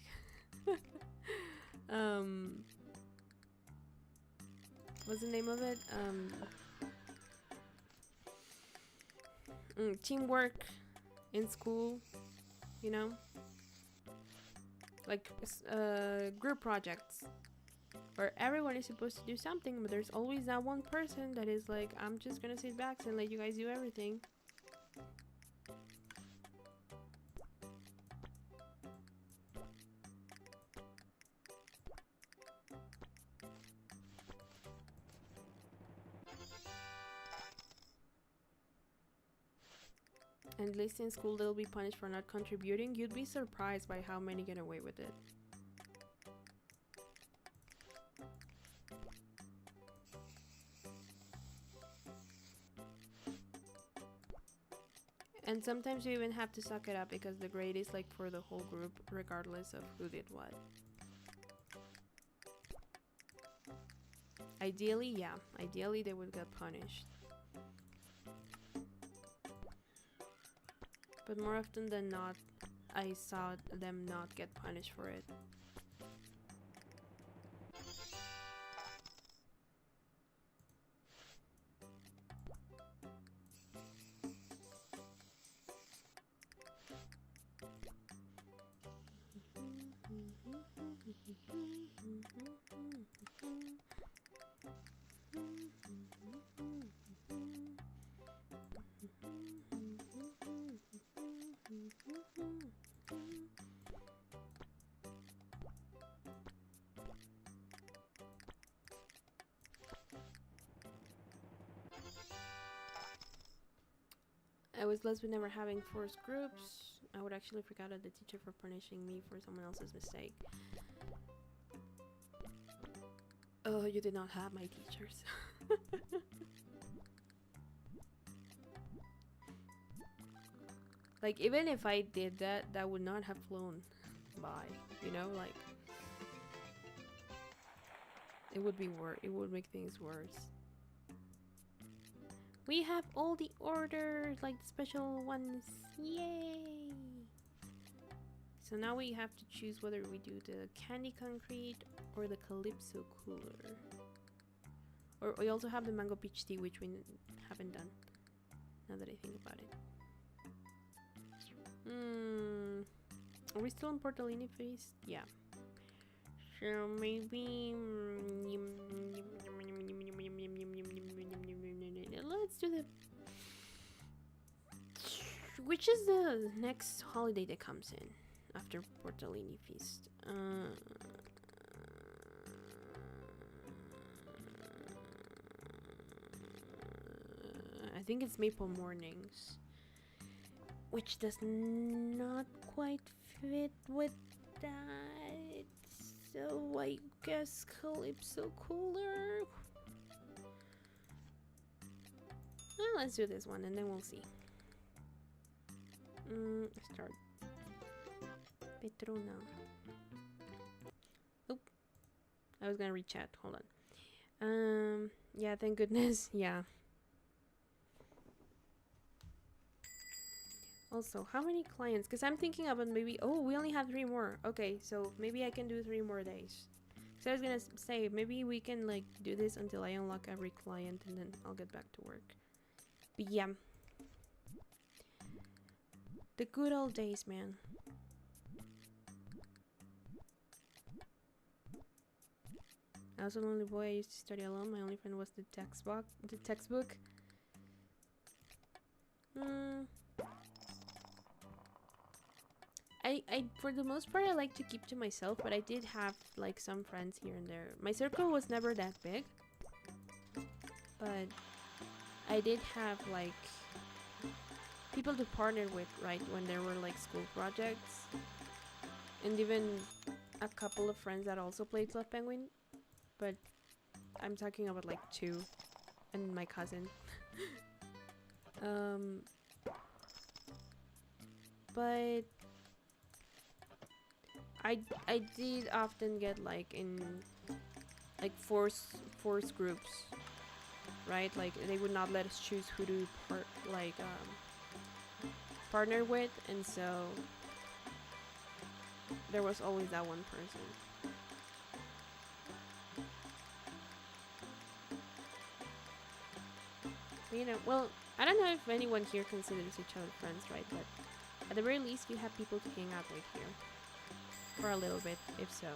what's the name of it? Teamwork in school, you know? Like group projects where everyone is supposed to do something, but there's always that one person that is like, I'm just gonna sit back and let you guys do everything. And at least in school they'll be punished for not contributing. You'd be surprised by how many get away with it. And sometimes you even have to suck it up because the grade is like for the whole group, regardless of who did what. Ideally, yeah. Ideally they would get punished. But more often than not, I saw them not get punished for it. I was blessed with never having forced groups. I would actually forget at the teacher for punishing me for someone else's mistake. Oh, you did not have my teachers. Like, even if I did that, that would not have flown by, you know, like, it would be worse. It would make things worse. We have all the orders, like the special ones. Yay! So now we have to choose whether we do the candy concrete or the calypso cooler. Or we also have the mango peach tea, which we haven't done, now that I think about it. Are we still in Portolini Feast? Yeah. So maybe let's do the. Which is the next holiday that comes in after Portolini Feast? I think it's Maple Mornings, which does not quite fit with that. So I guess Calypso Cooler. Well, let's do this one and then we'll see. Start. Petrona. Oh, I was gonna read chat. Hold on. Yeah, thank goodness. Yeah. Also, how many clients? Because I'm thinking about maybe... Oh, we only have 3 more. Okay, so maybe I can do 3 more days. So I was gonna say, maybe we can like do this until I unlock every client and then I'll get back to work. But yeah. The good old days, man. I was an only boy. I used to study alone. My only friend was the textbook. I for the most part I like to keep to myself, but I did have like some friends here and there. My circle was never that big, but I did have like people to partner with, right, when there were like school projects, and even a couple of friends that also played Club Penguin, but I'm talking about like 2 and my cousin. But I did often get like in like force groups, right? Like they would not let us choose who to partner with, and so there was always that one person. You know, well, I don't know if anyone here considers each other friends, right? But at the very least, you have people to hang out with here. For a little bit, if so.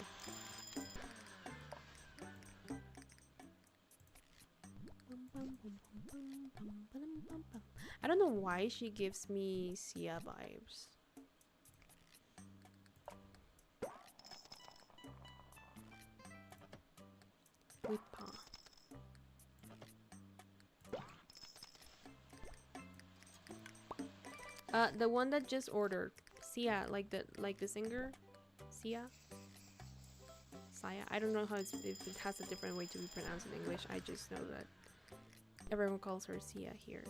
I don't know why she gives me Sia vibes. Whippa. The one that just ordered. Sia, like the singer. Sia? Saya? I don't know how if it has a different way to be pronounced in English. I just know that everyone calls her Sia here.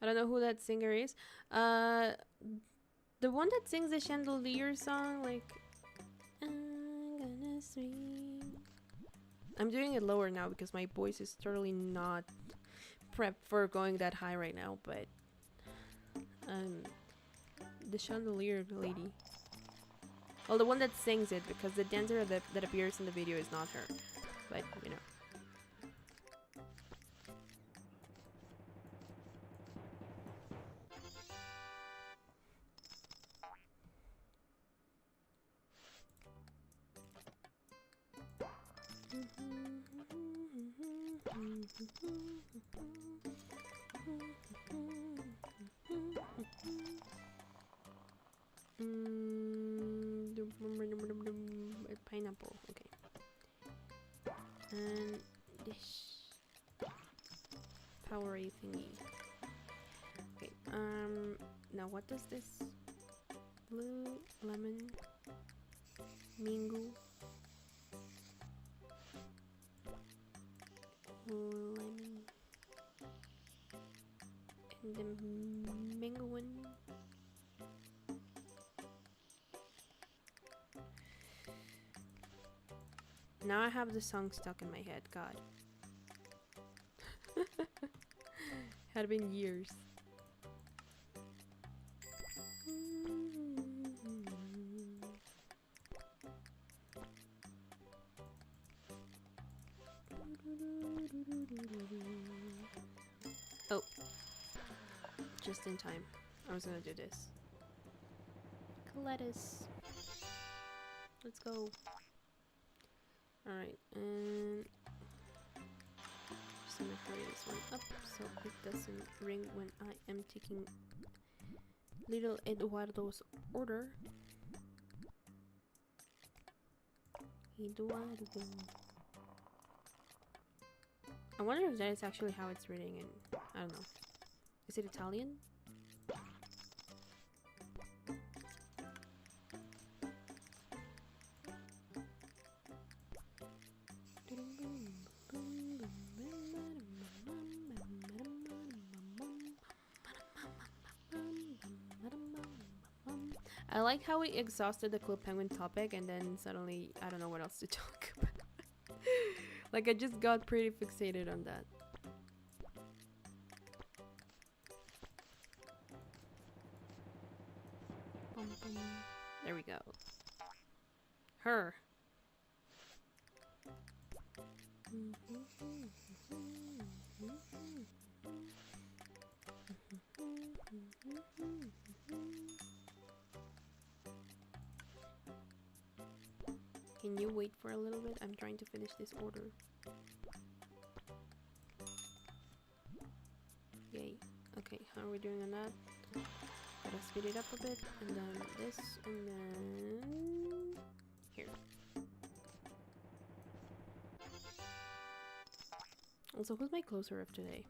I don't know who that singer is. The one that sings the Chandelier song, like I'm gonna swing. I'm doing it lower now because my voice is totally not prepped for going that high right now, but the Chandelier lady. Well, the one that sings it, because the dancer that appears in the video is not her. But, you know. Pineapple, okay. And this powery thingy. Okay, now what does this? Blue, lemon, mango, lemon, and the mango one. Now I have the song stuck in my head, God. Had been years. Oh, just in time. I was gonna do this. Lettuce. Let's go. Alright, and just gonna hurry this one up so it doesn't ring when I am taking little Eduardo's order. Eduardo. I wonder if that is actually how it's reading in, I don't know. Is it Italian? I like how we exhausted the Club Penguin topic and then suddenly I don't know what else to talk about. Like I just got pretty fixated on that. There we go. Her. Can you wait for a little bit? I'm trying to finish this order. Yay. Okay, how are we doing on that? Gotta speed it up a bit, and then this, and then here. Also, who's my closer of today?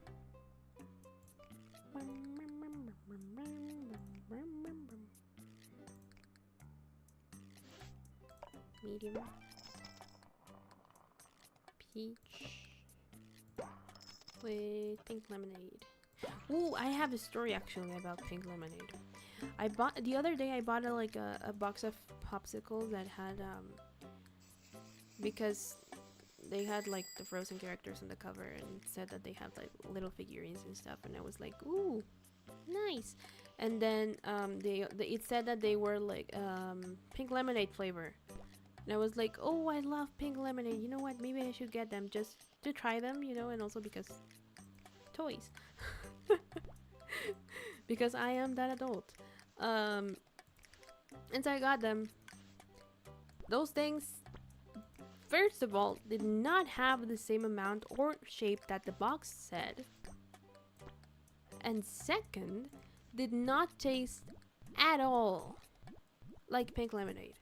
Medium. Peach. With pink lemonade. Ooh, I have a story actually about pink lemonade. I bought the other day. I bought a box of popsicles that had because they had like the Frozen characters on the cover and said that they have like little figurines and stuff, and I was like, ooh, nice. And then it said that they were like pink lemonade flavor, and I was like, oh, I love pink lemonade. You know what? Maybe I should get them just to try them, you know, and also because toys. Because I am that adult. And so I got them. Those things, first of all, did not have the same amount or shape that the box said. And second, did not taste at all like pink lemonade.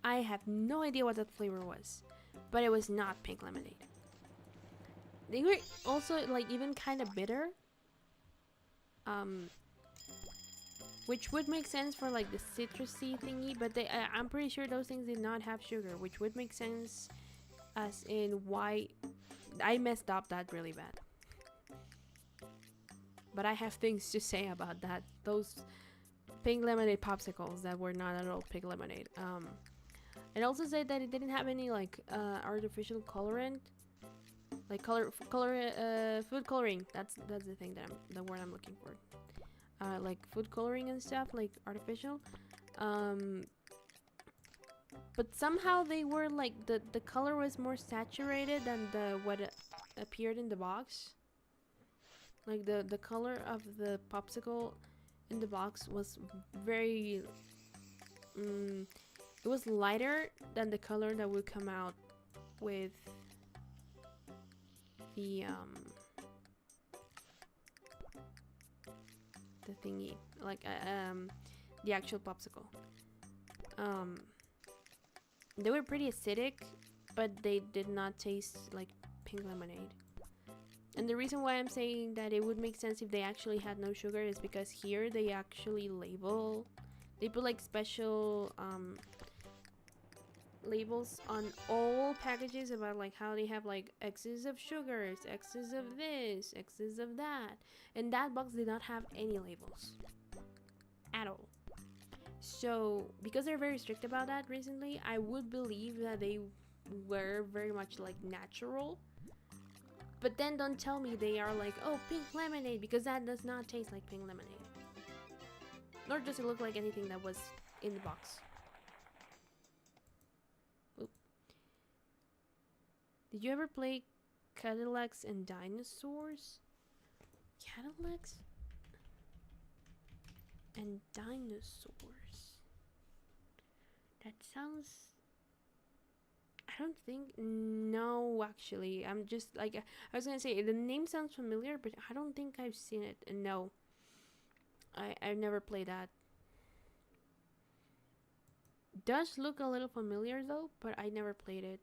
I have no idea what that flavor was, but it was not pink lemonade. They were also like even kind of bitter. Which would make sense for like the citrusy thingy, but I'm pretty sure those things did not have sugar, which would make sense as in why I messed up that really bad. But I have things to say about that. Those pink lemonade popsicles that were not at all pink lemonade. It also said that it didn't have any like artificial colorant, like food coloring. That's the thing that the word I'm looking for. Like food coloring and stuff, like artificial. But somehow they were like the color was more saturated than what appeared in the box. Like the color of the popsicle in the box was very it was lighter than the color that would come out with the thingy, like the actual popsicle. They were pretty acidic, but they did not taste like pink lemonade. And the reason why I'm saying that it would make sense if they actually had no sugar is because here they actually label, they put like special labels on all packages about like how they have like X's of sugars, X's of this, X's of that, and that box did not have any labels at all. So because they're very strict about that recently, I would believe that they were very much like natural. But then don't tell me they are like, oh, pink lemonade, because that does not taste like pink lemonade, nor does it look like anything that was in the box. Oop. Did you ever play Cadillacs and Dinosaurs? Cadillacs and Dinosaurs. That sounds... I don't think... No, actually. I'm just like... I was gonna say, the name sounds familiar, but I don't think I've seen it. And no. I've never played that. Does look a little familiar though, but I never played it.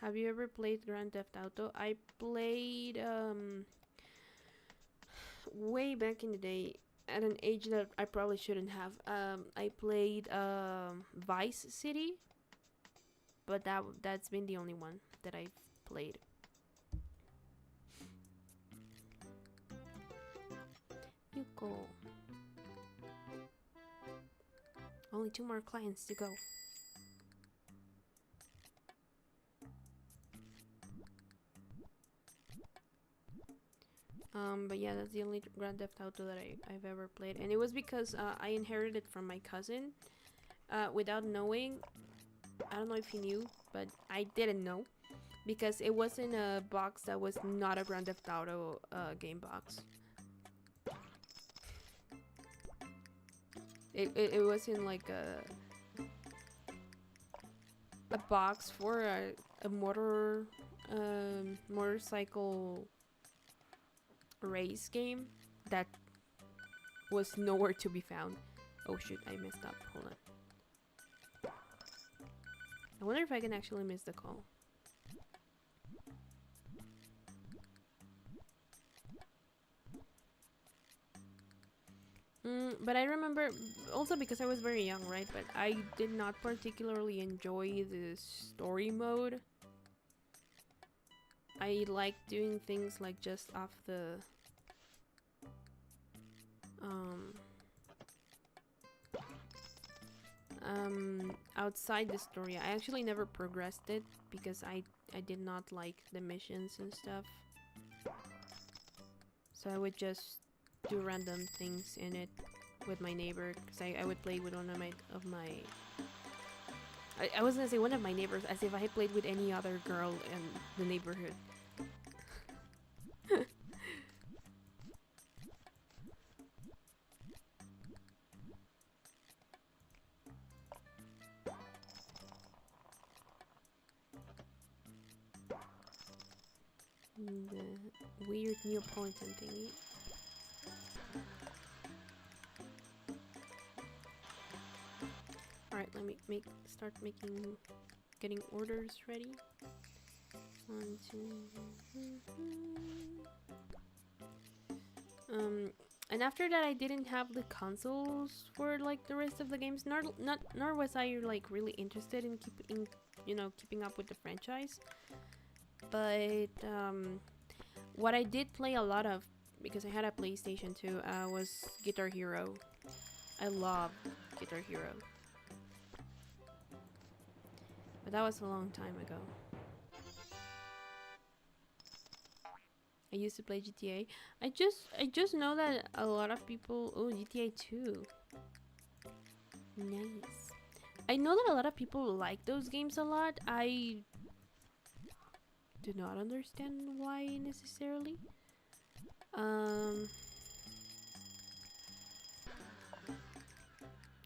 Have you ever played Grand Theft Auto? I played way back in the day at an age that I probably shouldn't have. I played Vice City, but that's been the only one that I've played. You go. Only 2 more clients to go. But yeah, that's the only Grand Theft Auto that I've ever played, and it was because I inherited it from my cousin without knowing. I don't know if he knew, but I didn't know because it was in a box that was not a Grand Theft Auto game box. It was in like a box for a motorcycle race game that was nowhere to be found. Oh shoot, I messed up. Hold on. I wonder if I can actually miss the call. But I remember, also because I was very young, right? But I did not particularly enjoy the story mode. I like doing things like just off the outside the story. I actually never progressed it because I did not like the missions and stuff. So I would just do random things in it with my neighbor, because I would play with one of my I was gonna say one of my neighbors, as if I had played with any other girl in the neighborhood. The weird Neapolitan thingy. Alright, let me start getting orders ready. 1, 2. And after that, I didn't have the consoles for like the rest of the games. Nor was I like really interested in keeping up with the franchise. But what I did play a lot of, because I had a PlayStation 2, was Guitar Hero. I love Guitar Hero. But that was a long time ago. I used to play GTA. I just know that a lot of people... Oh, GTA 2. Nice. I know that a lot of people like those games a lot. I do not understand why necessarily.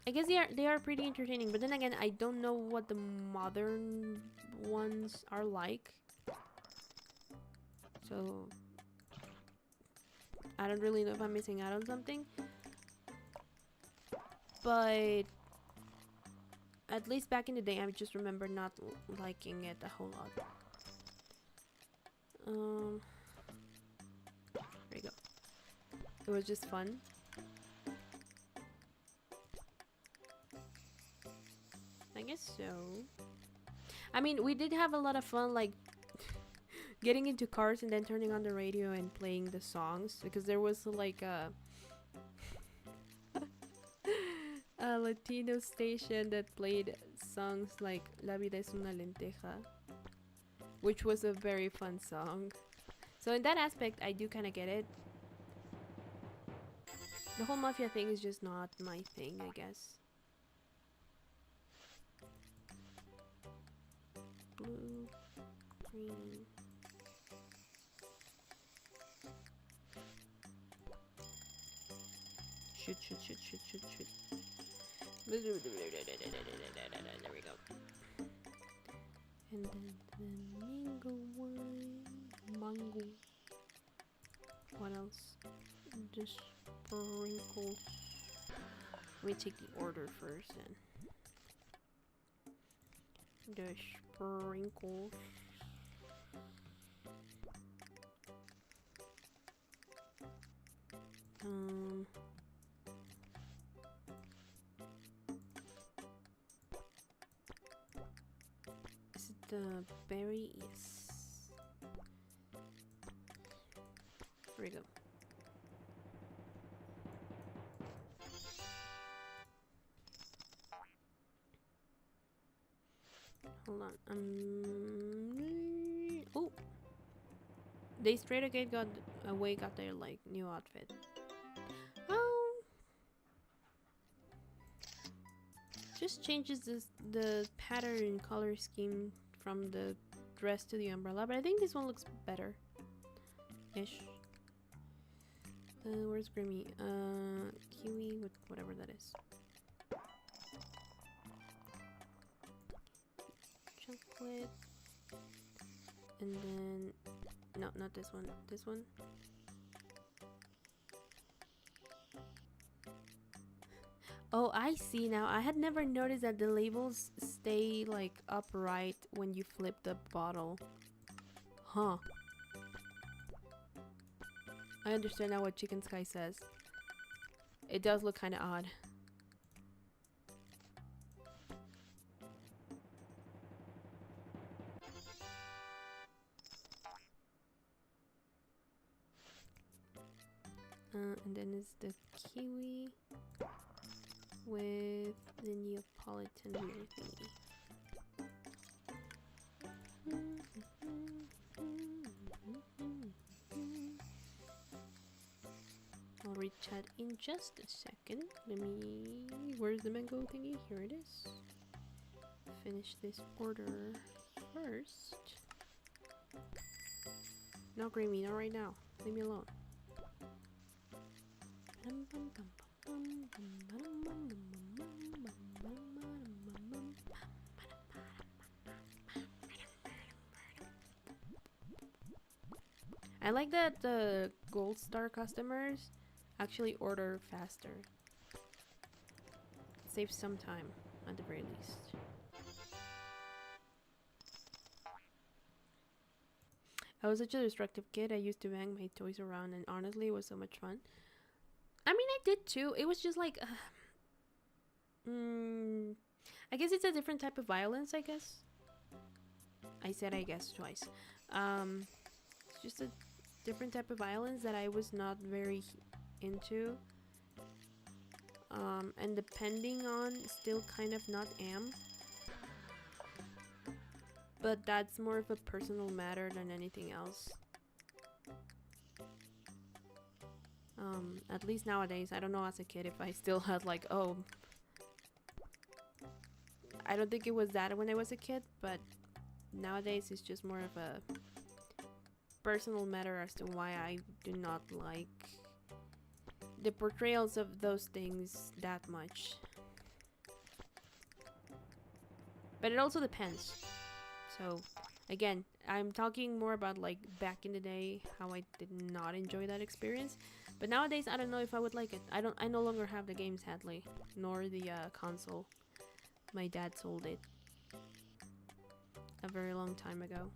I guess they are pretty entertaining, but then again, I don't know what the modern ones are like. So I don't really know if I'm missing out on something. But at least back in the day, I just remember not liking it a whole lot. There you go. It was just fun. I guess so. I mean, we did have a lot of fun, like getting into cars and then turning on the radio and playing the songs, because there was like a Latino station that played songs like La vida es una lenteja, which was a very fun song. So in that aspect, I do kind of get it. The whole mafia thing is just not my thing, I guess. Blue, green. Shoot. There we go. And then the mango one. Mango. What else? The sprinkles. Let me take the order first then. The sprinkles. Is it the berry? Yes. There we go. Hold on. Oh, they straight away got their like new outfit. Just changes the pattern and color scheme from the dress to the umbrella, but I think this one looks better ish. Where's Grimmy? Kiwi with whatever that is. Chocolate. And then no, not this one. This one. Oh, I see now. I had never noticed that the labels stay like upright when you flip the bottle. Huh. I understand now what Chicken Sky says. It does look kind of odd. And then is the kiwi with the Neapolitan weird thingy. I'll read chat in just a second. Let me... Where's the mango thingy? Here it is. Finish this order first. No, Grammy, not right now. Leave me alone. I like that the gold star customers actually order faster. It saves some time at the very least. I was such a destructive kid. I used to bang my toys around, and honestly it was so much fun. I mean, I did too. It was just like I guess it's a different type of violence, I guess. I said I guess twice. It's just a different type of violence that I was not very into. And depending on, still kind of not am. But that's more of a personal matter than anything else. At least nowadays, I don't know as a kid if I still had like, oh, I don't think it was that when I was a kid, but nowadays it's just more of a personal matter as to why I do not like the portrayals of those things that much. But it also depends. So, again, I'm talking more about like back in the day, how I did not enjoy that experience. But nowadays, I don't know if I would like it. I no longer have the game, sadly, nor the console. My dad sold it a very long time ago.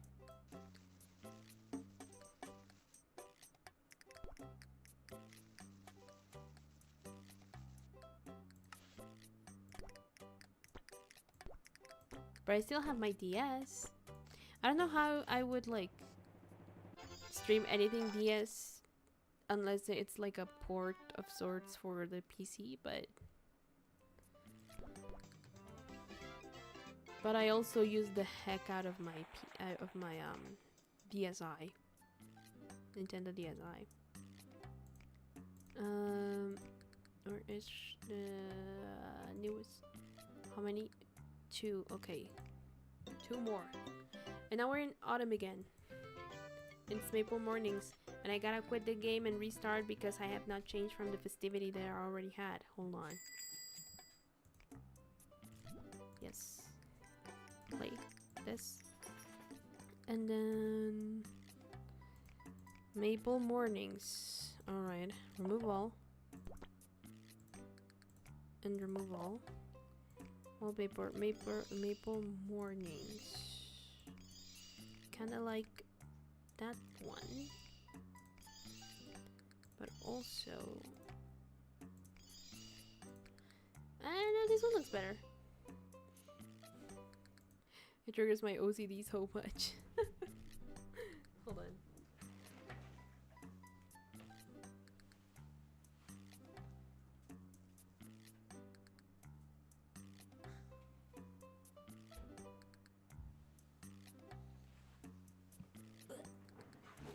But I still have my DS. I don't know how I would like stream anything DS unless it's like a port of sorts for the PC, but I also use the heck out of my DSi, Nintendo DSi. Or is the newest? How many? 2. Okay, 2 more. And now we're in autumn again. It's Maple Mornings, and I gotta quit the game and restart because I have not changed from the festivity that I already had. Hold on. Yes. Play this. And then Maple Mornings. Alright, remove all. And remove all. Wallpaper, Maple Mornings. Kinda like that one. But also, I don't know, this one looks better. It triggers my OCD so much. Hold on.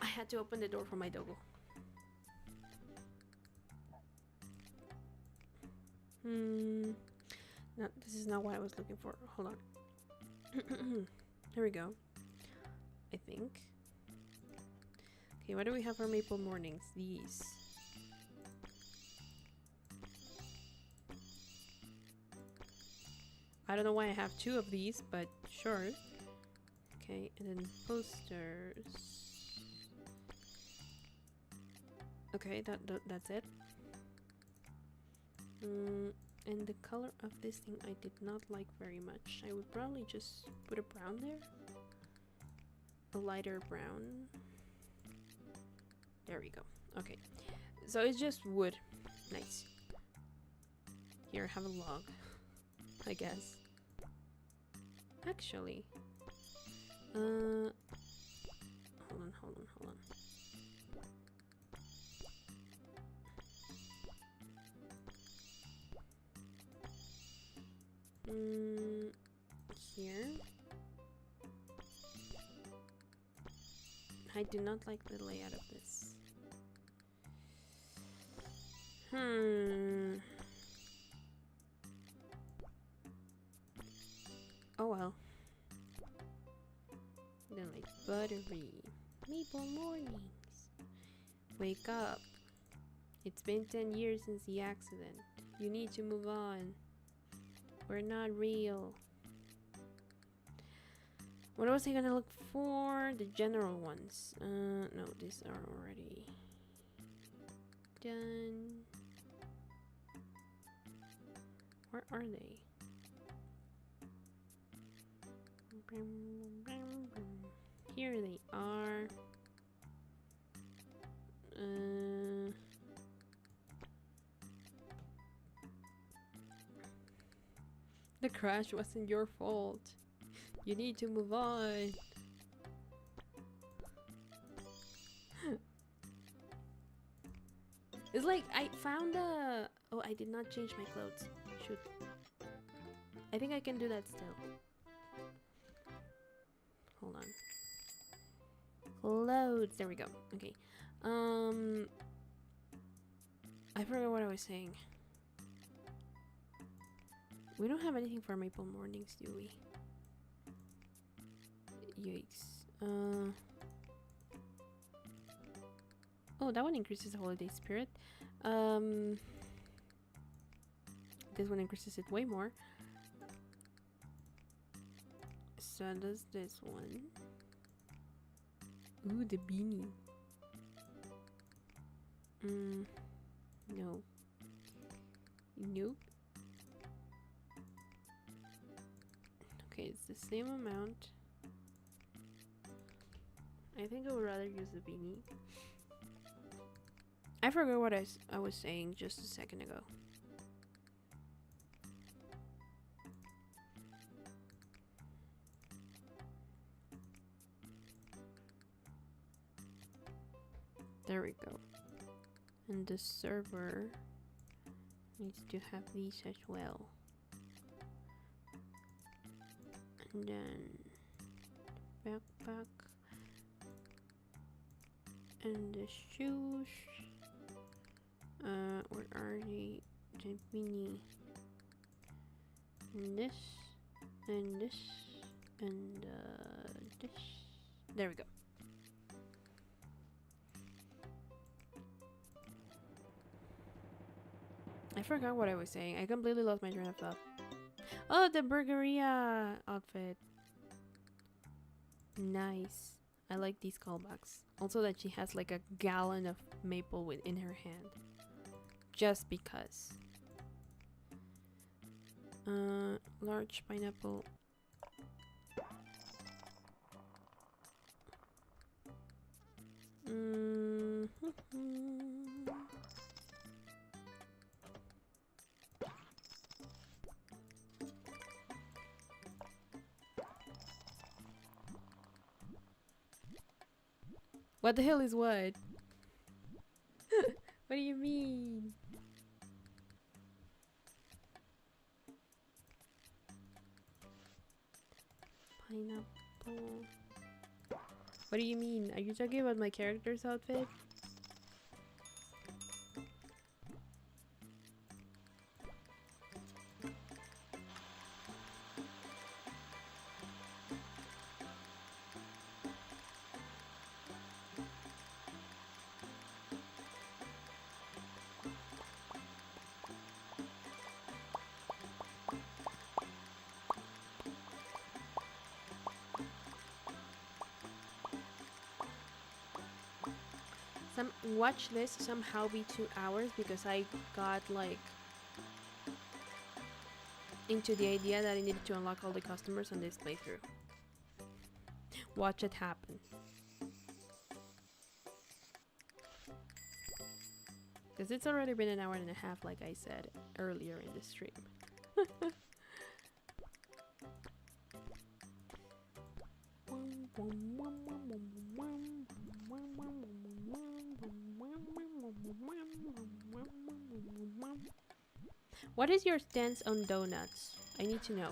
I had to open the door for my doggo. No, this is not what I was looking for. Hold on. Here we go. I think. Okay, what do we have for Maple Mornings? These. I don't know why I have 2 of these, but sure. Okay, and then posters. Okay, that's it. And the color of this thing I did not like very much. I would probably just put a brown there. A lighter brown. There we go. Okay. So it's just wood. Nice. Here, have a log. I guess. Actually. Hold on. Here. I do not like the layout of this. Oh well. Then like buttery. Maple Mornings. Wake up. It's been 10 years since the accident. You need to move on. We're not real. What was I gonna look for? The general ones. No, these are already done. Where are they? Here they are. The crash wasn't your fault. You need to move on. It's like I found a... Oh, I did not change my clothes. Shoot. I think I can do that still. Hold on. Clothes. There we go. Okay. I forgot what I was saying. We don't have anything for Maple Mornings, do we? Yikes. Oh, that one increases the holiday spirit. This one increases it way more. So does this one. Ooh, the beanie. No. Nope. Okay, it's the same amount. I think I would rather use the beanie. I forgot what I was saying just a second ago. There we go. And the server needs to have these as well. And then backpack and the shoes. Where are the beanie? And this and this and this. There we go. I forgot what I was saying. I completely lost my train of thought. Oh, the Burgeria outfit. Nice. I like these callbacks. Also that she has like a gallon of maple in her hand. Just because. Large pineapple. What the hell is what? What do you mean? Pineapple. What do you mean? Are you talking about my character's outfit? Watch this somehow be 2 hours because I got like into the idea that I needed to unlock all the customers on this playthrough. Watch it happen. Because it's already been 1.5 hours, like I said earlier in the stream. What is your stance on donuts? I need to know.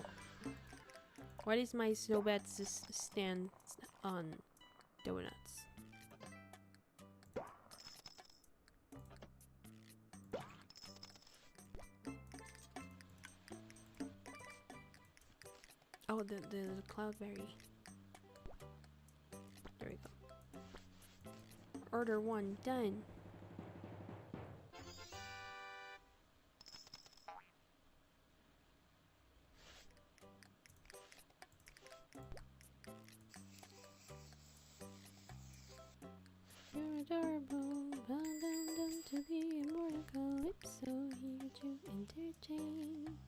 What is my Snowbat's stance on donuts? Oh, the cloudberry. There we go. Order 1 done. You're adorable, bound down to the immortal calypso, here to entertain.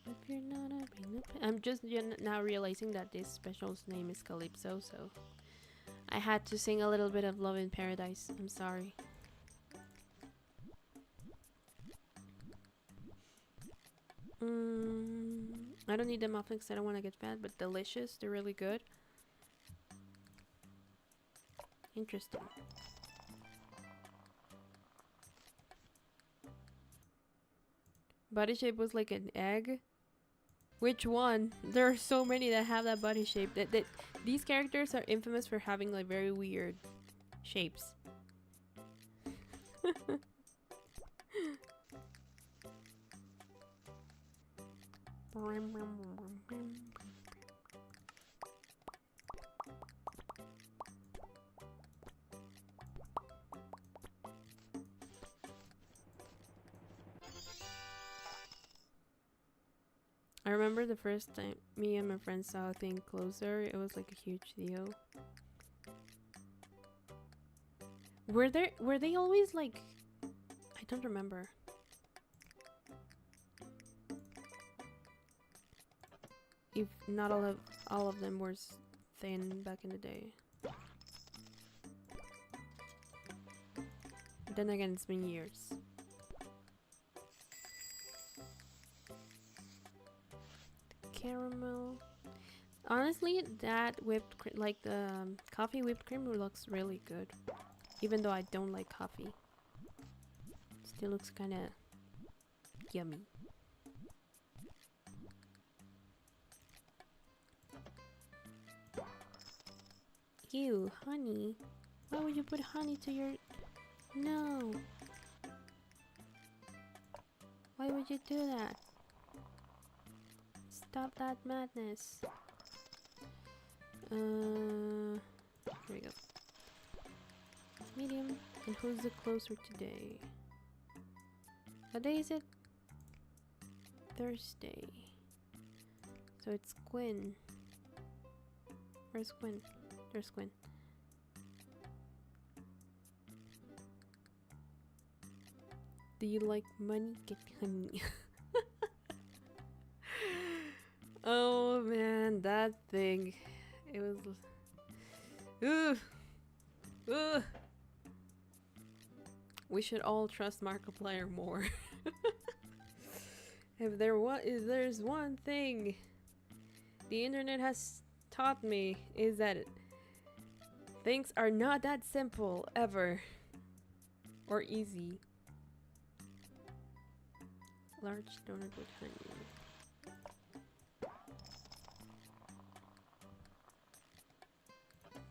If you're not a bring I'm just now realizing that this special's name is Calypso, so I had to sing a little bit of Love in Paradise. I'm sorry. I don't need them muffins because I don't want to get fat, but delicious. They're really good. Interesting. Body shape was like an egg. Which one? There are so many that have that body shape. That these characters are infamous for having like very weird shapes. I remember the first time me and my friends saw a thing closer, it was like a huge deal. Were they always like, I don't remember. If not all of them were thin back in the day. Then again, it's been years. Caramel. Honestly, that whipped cream, like the coffee whipped cream, looks really good. Even though I don't like coffee, still looks kind of yummy. Ew, honey. Why would you put honey to your... No. Why would you do that? Stop that madness. Here we go. Medium. And who's the closer today? What day is it? Thursday. So it's Quinn. Where's Quinn? There's Quinn. Do you like money? Get honey. Oh man, that thing. It was... Ooh. Ooh. We should all trust Markiplier more. If there's one thing the internet has taught me, is that things are not that simple ever or easy. Large donut with honey.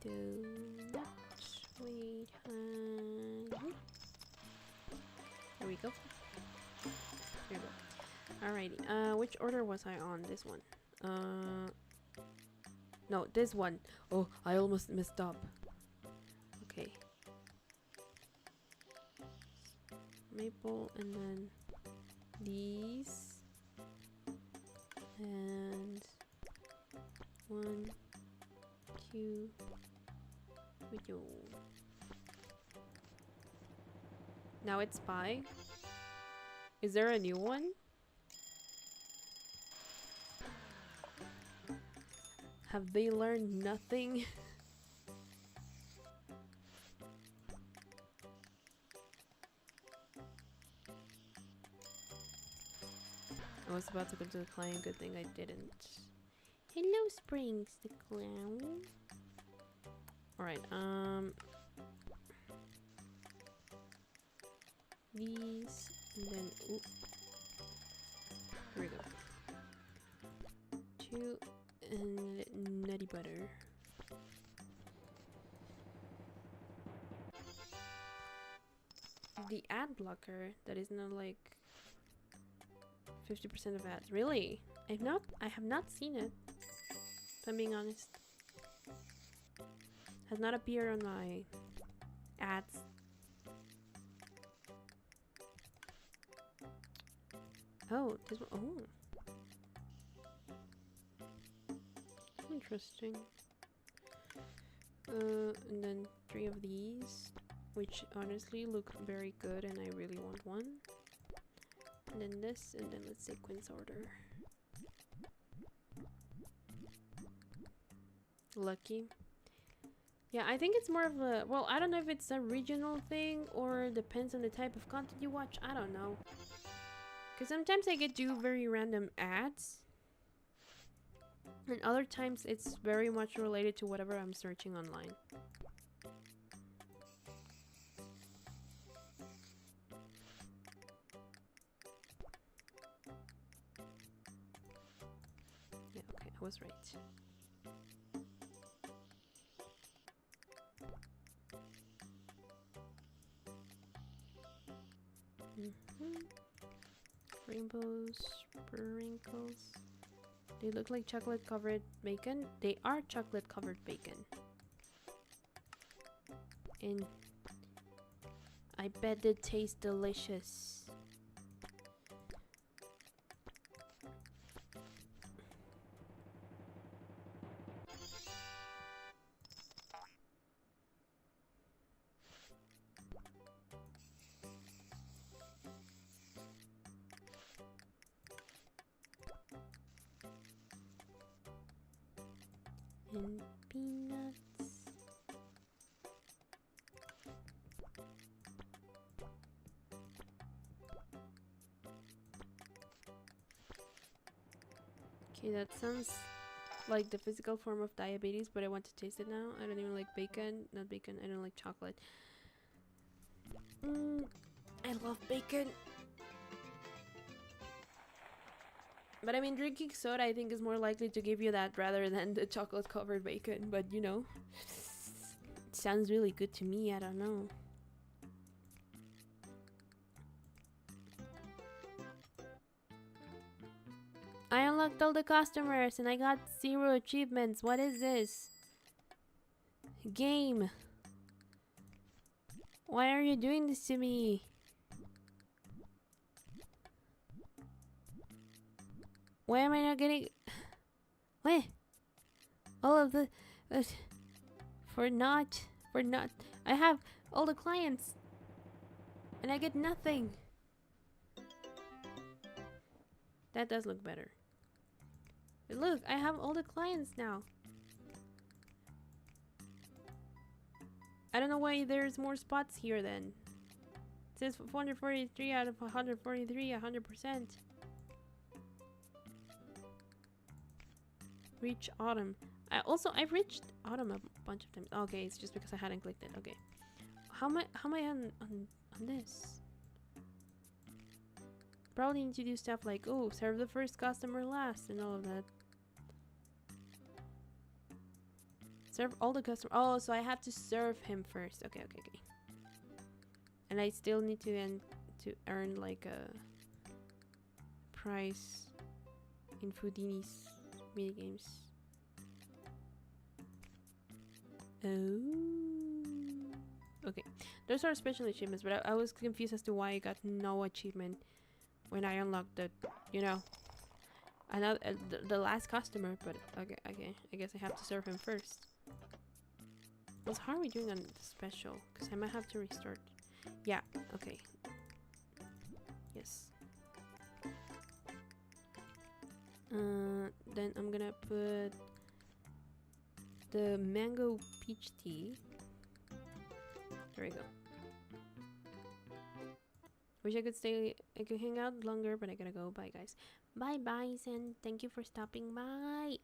Donut with honey. There we go. There we go. Alrighty. Which order was I on? This one. No, this one. Oh, I almost messed up. Okay. Maple and then these. And 1, 2, video. Now it's pie. Is there a new one? Have they learned nothing? I was about to go to the client, good thing I didn't. Hello, Springs the clown. Alright, these, and then, oop. Here we go. 2, and nutty butter. The ad blocker that is not like 50% of ads. Really? I have not seen it. If I'm being honest. Has not appeared on my ads. Oh, this one. Oh. Interesting. And then 3 of these, which honestly look very good and I really want one. And then this, and then let's say Quinn's order. Lucky. Yeah, I think it's more of a, well, I don't know if it's a regional thing or depends on the type of content you watch. I don't know. Because sometimes I get very random ads. And other times it's very much related to whatever I'm searching online. Yeah, okay, I was right. Rainbows, sprinkles. They look like chocolate covered bacon. They are chocolate covered bacon. And I bet they taste delicious. and peanuts. Okay, that sounds like the physical form of diabetes, but I want to taste it now. I don't even like bacon. Not bacon. I don't like chocolate. I love bacon. But I mean, drinking soda I think is more likely to give you that rather than the chocolate covered bacon. But you know, it sounds really good to me. I don't know. I unlocked all the customers and I got 0 achievements. What is this? Game. Why are you doing this to me? Why am I not getting... What? All of the... For not... I have all the clients. And I get nothing. That does look better. But look, I have all the clients now. I don't know why there's more spots here then. It says 443 out of 143, 100%. Reach autumn. I've reached autumn a bunch of times. Okay, it's just because I hadn't clicked it. Okay. How am I on this? Probably need to do stuff like, oh, serve the first customer last and all of that. Serve all the customers. Oh, so I have to serve him first. Okay. And I still need to earn like a prize in Foodini's minigames. Oh. Okay. Those are special achievements, but I was confused as to why I got no achievement when I unlocked the, you know, another the last customer. But okay. I guess I have to serve him first. Well, how are we doing on the special? Because I might have to restart. Yeah, okay. Yes. Then I'm gonna put the mango peach tea. There we go. Wish I could hang out longer, but I gotta go. Bye, guys. Bye, and thank you for stopping by.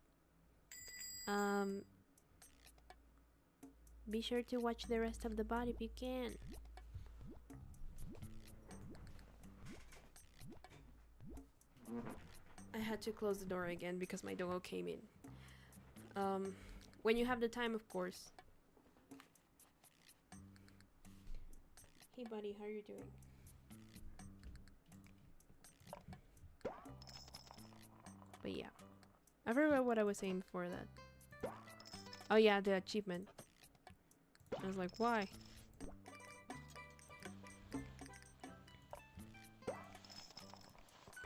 Be sure to watch the rest of the bot if you can. I had to close the door again because my doggo came in. When you have the time, of course. Hey buddy, how are you doing? But yeah, I forgot what I was saying before that. Oh yeah, the achievement. I was like, why?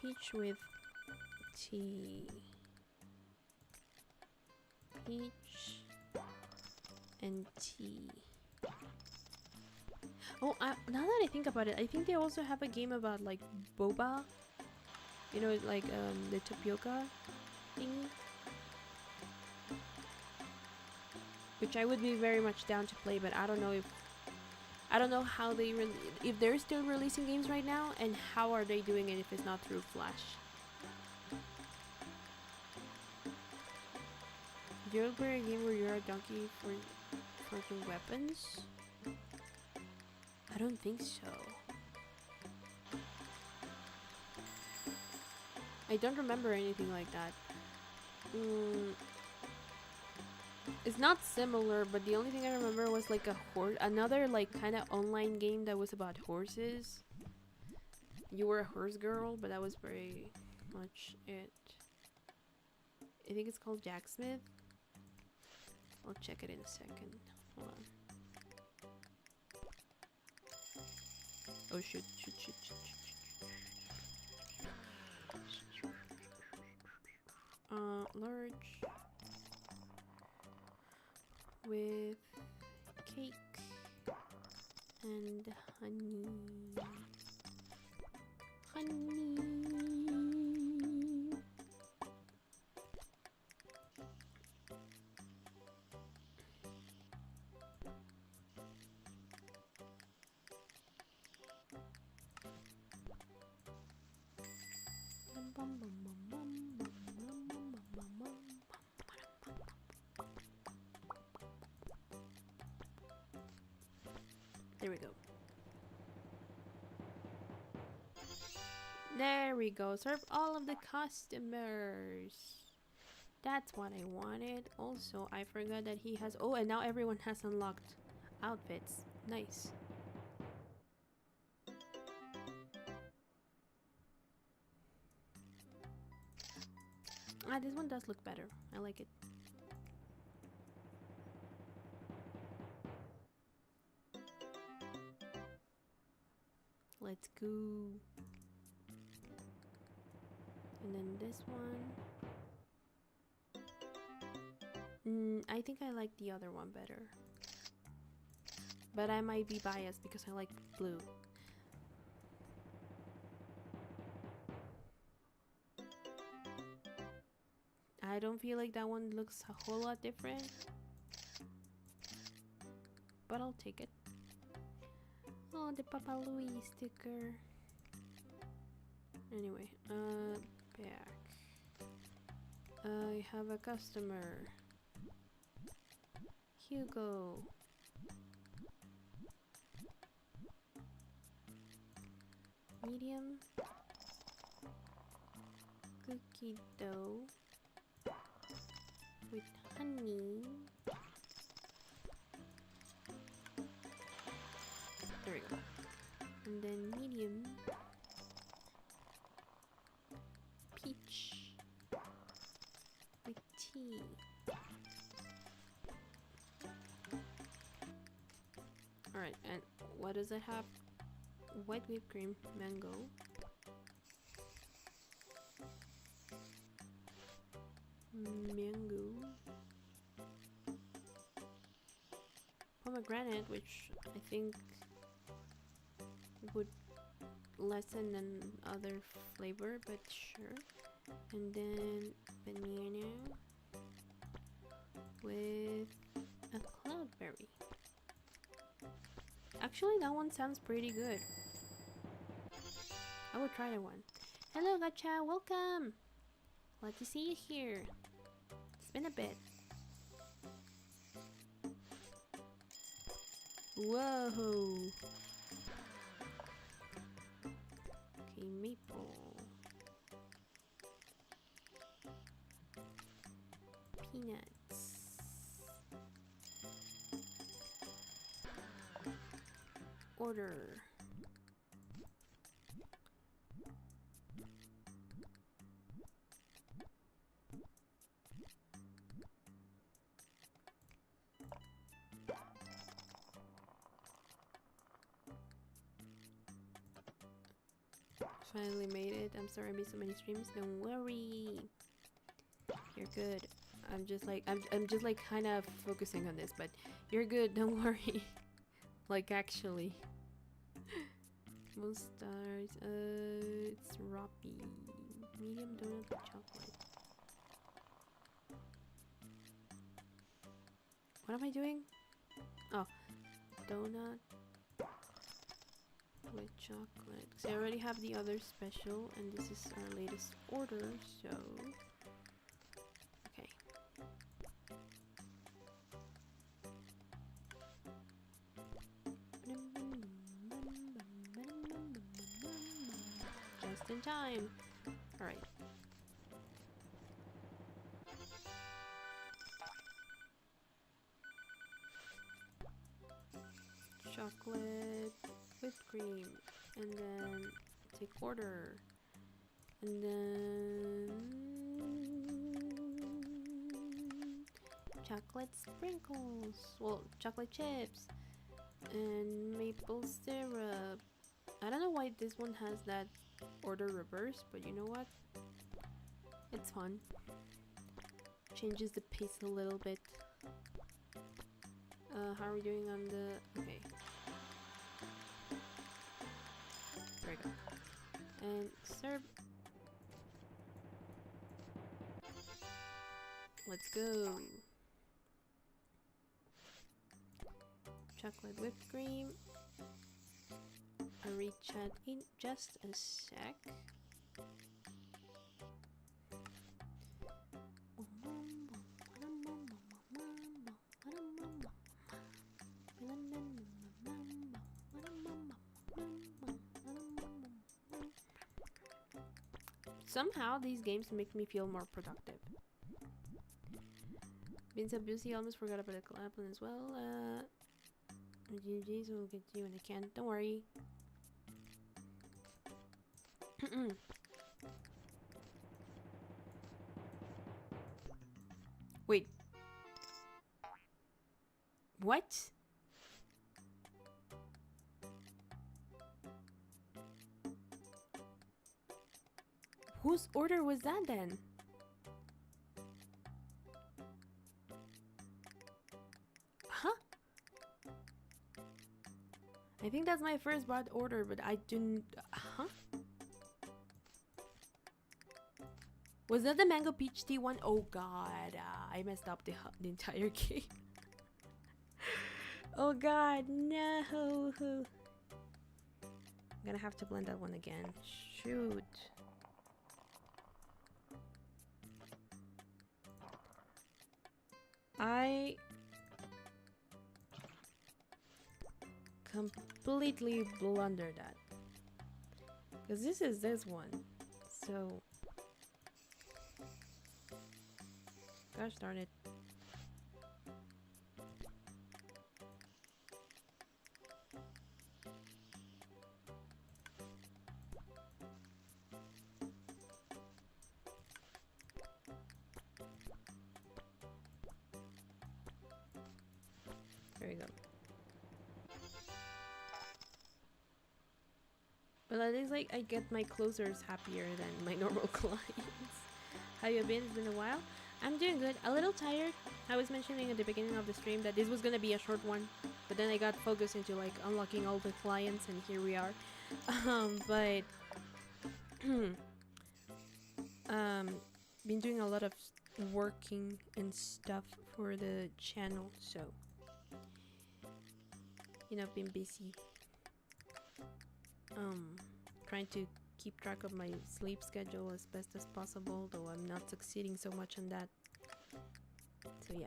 Peach with tea. Peach and tea. Oh, now that I think about it, I think they also have a game about like boba. You know, like the tapioca thingy. Which I would be very much down to play, but I don't know how they if they're still releasing games right now, and how are they doing it if it's not through Flash. Do you ever play a game where you're a donkey for forging weapons? I don't think so. I don't remember anything like that. It's not similar, but the only thing I remember was like another like kind of online game that was about horses. You were a horse girl, but that was very much it. I think it's called Jacksmith. I'll check it in a second. Hold on. Oh shoot. Large with cake and honey. There we go. There we go. Serve all of the customers. That's what I wanted. Also, I forgot that he has... Oh, and now everyone has unlocked outfits. Nice. Ah, this one does look better. I like it. Let's go. And then this one. I think I like the other one better. But I might be biased because I like blue. I don't feel like that one looks a whole lot different. But I'll take it. Oh, the Papa Louie sticker. Anyway, back. I have a customer. Hugo. Medium. Cookie dough. With honey. There we go. And then medium. Peach. With tea. Alright, and what does it have? White whipped cream, mango. Mango. Pomegranate, which I think would lessen another flavor, but sure. And then banana with a cloudberry. Actually, that one sounds pretty good. I would try that one. Hello, Gacha, welcome! Glad to see you here. It's been a bit. Whoa! Okay, maple. Peanuts. Order. Finally made it. I'm sorry I missed so many streams. Don't worry. You're good. I'm just like kind of focusing on this, but you're good. Don't worry. Like actually. Most stars. It's Roppy. Medium donut with chocolate. What am I doing? Oh, donut with chocolate. Because I already have the other special, and this is our latest order, so okay. Just in time. All right. Chocolate whipped cream, and then take order, and then chocolate sprinkles, well, chocolate chips, and maple syrup. I don't know why this one has that order reverse, but you know what? It's fun. Changes the pace a little bit. How are we doing on the... okay. There we go. And serve. Let's go. Chocolate whipped cream. I'll reach out in just a sec. somehow these games make me feel more productive. Been so busy, almost forgot about the Clapland as well. GG's will get you when I can. Don't worry. Wait. What? Whose order was that then? Huh? I think that's my first bot order, but I didn't. Huh? Was that the mango peach tea one? Oh god, I messed up the entire game. Oh god, no. I'm gonna have to blend that one again. Shoot. I completely blundered that. Because this is this one. So... Gosh darn it. There we go. Well, at least like I get my closers happier than my normal clients. How you been? It's been a while. I'm doing good. A little tired. I was mentioning at the beginning of the stream that this was gonna be a short one, but then I got focused into like unlocking all the clients, and here we are. But been doing a lot of working and stuff for the channel, so you know, been busy. Trying to keep track of my sleep schedule as best as possible, though I'm not succeeding so much on that. So yeah.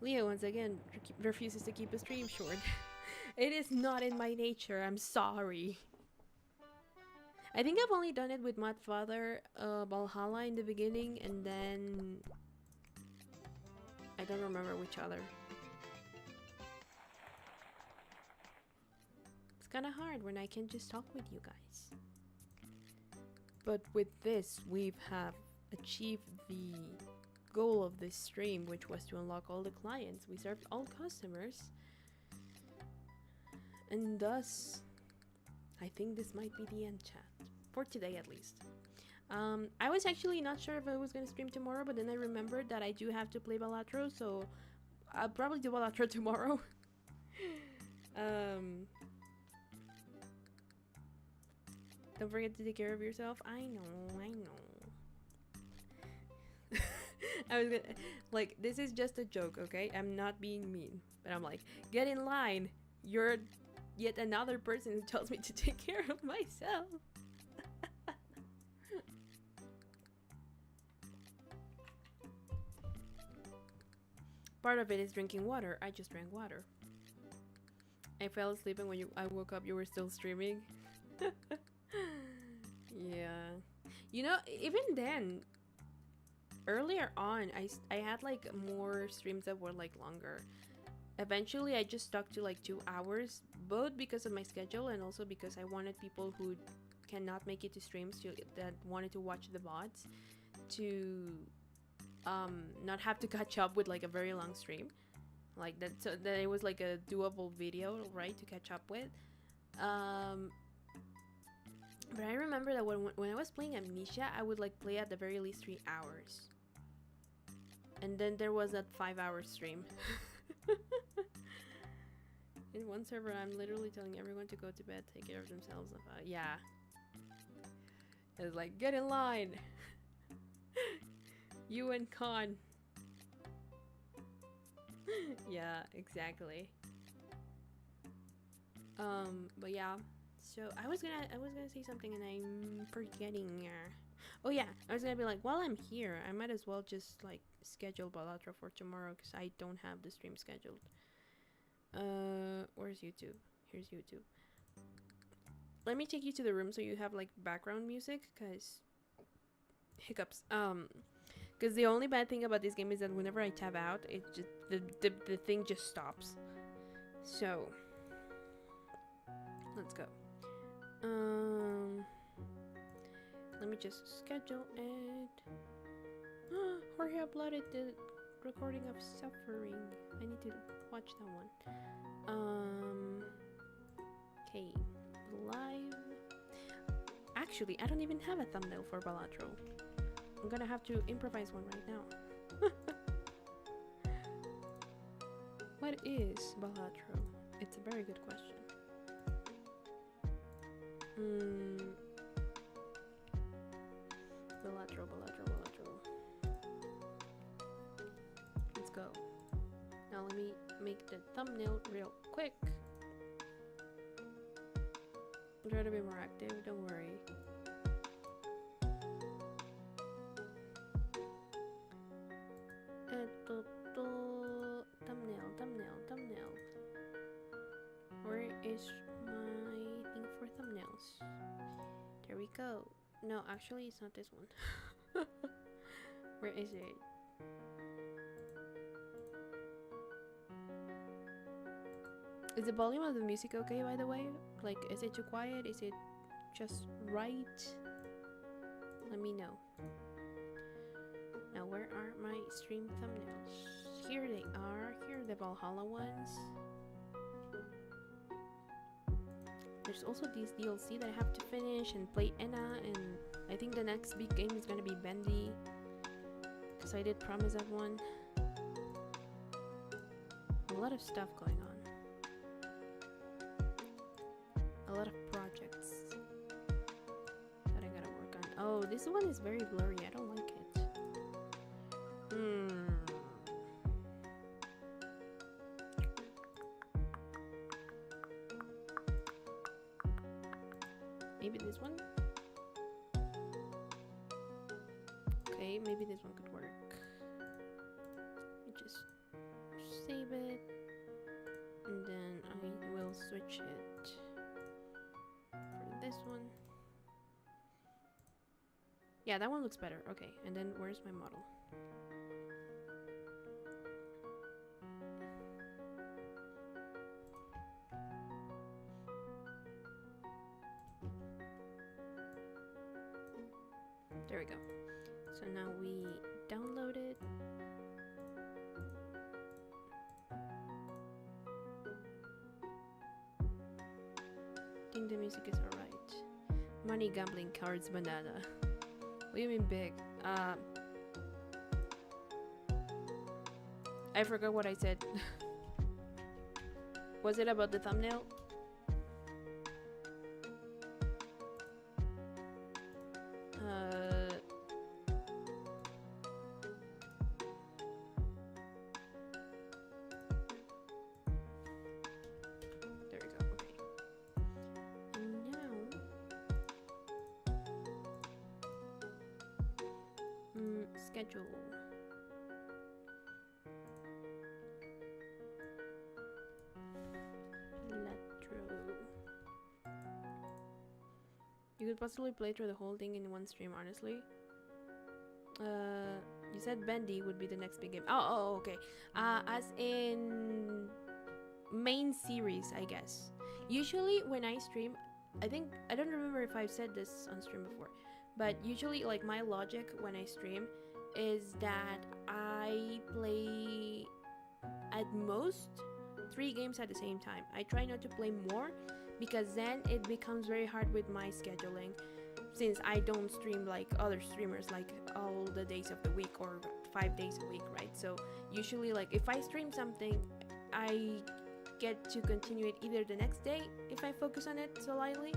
Leo once again refuses to keep a stream short. It is not in my nature, I'm sorry. I think I've only done it with Modfather, Valhalla in the beginning, and then I don't remember which other. It's kind of hard when I can just talk with you guys. But with this, we have achieved the goal of this stream, which was to unlock all the clients. We served all customers. And thus, I think this might be the end, chat. For today, at least. I was actually not sure if I was going to stream tomorrow, but then I remembered that I do have to play Balatro, so I'll probably do Balatro tomorrow. Don't forget to take care of yourself. I know. I was gonna, like, this is just a joke, okay? I'm not being mean, but I'm like, get in line. You're yet another person who tells me to take care of myself. Part of it is drinking water. I just drank water. I fell asleep and when I woke up, you were still streaming. Yeah. You know, even then, earlier on, I had like more streams that were like longer. Eventually, I just stuck to like 2 hours, both because of my schedule and also because I wanted people who cannot make it to streams that wanted to watch the VODs to not have to catch up with like a very long stream, like that, so that it was like a doable video, right, to catch up with. But I remember that when I was playing Amnesia, I would like play at the very least 3 hours, and then there was that 5-hour stream. In one server, I'm literally telling everyone to go to bed, take care of themselves. Yeah, it's like, get in line. You and Khan. Yeah, exactly. But yeah. So I was gonna say something and I'm forgetting. Oh yeah, I was gonna be like, while I'm here, I might as well just like schedule Balatro for tomorrow because I don't have the stream scheduled. Where's YouTube? Here's YouTube. Let me take you to the room so you have like background music, cause hiccups. Because the only bad thing about this game is that whenever I tab out, it just the thing just stops. So let's go. Let me just schedule it. Jorge uploaded the recording of Suffering. I need to watch that one. Okay, live. Actually, I don't even have a thumbnail for Balatro. I'm gonna have to improvise one right now. What is Balatro? It's a very good question. Balatro. Let's go. Now let me make the thumbnail real quick. Try to be more active, don't worry. Thumbnail. Where is my thing for thumbnails? There we go. No, actually it's not this one. Where is it? Is the volume of the music okay, by the way? Like, is it too quiet? Is it just right? Let me know. Now, where are my stream thumbnails? Here they are. Here are the Valhalla ones. There's also these DLC that I have to finish and play Enna, and I think the next big game is gonna be Bendy, because I did promise that one. A lot of stuff going on. A lot of projects that I gotta work on. Oh, this one is very blurry. I don't like it. Maybe this one? Okay, maybe this one could work. Let me just save it, and then I will switch it for this one. Yeah, that one looks better. Okay, and then where's my model? There we go. So now we download it. I think the music is alright. Money, gambling, cards, banana. What do you mean big? I forgot what I said. Was it about the thumbnail? There we go. Okay. And now, schedule. You could possibly play through the whole thing in one stream, honestly. You said Bendy would be the next big game. Oh, okay. As in main series, I guess. Usually when I stream, I don't remember if I've said this on stream before, but usually like my logic when I stream is that I play at most 3 games at the same time. I try not to play more, because then it becomes very hard with my scheduling, since I don't stream like other streamers like all the days of the week or 5 days a week, right? So usually like if I stream something, I get to continue it either the next day if I focus on it slightly,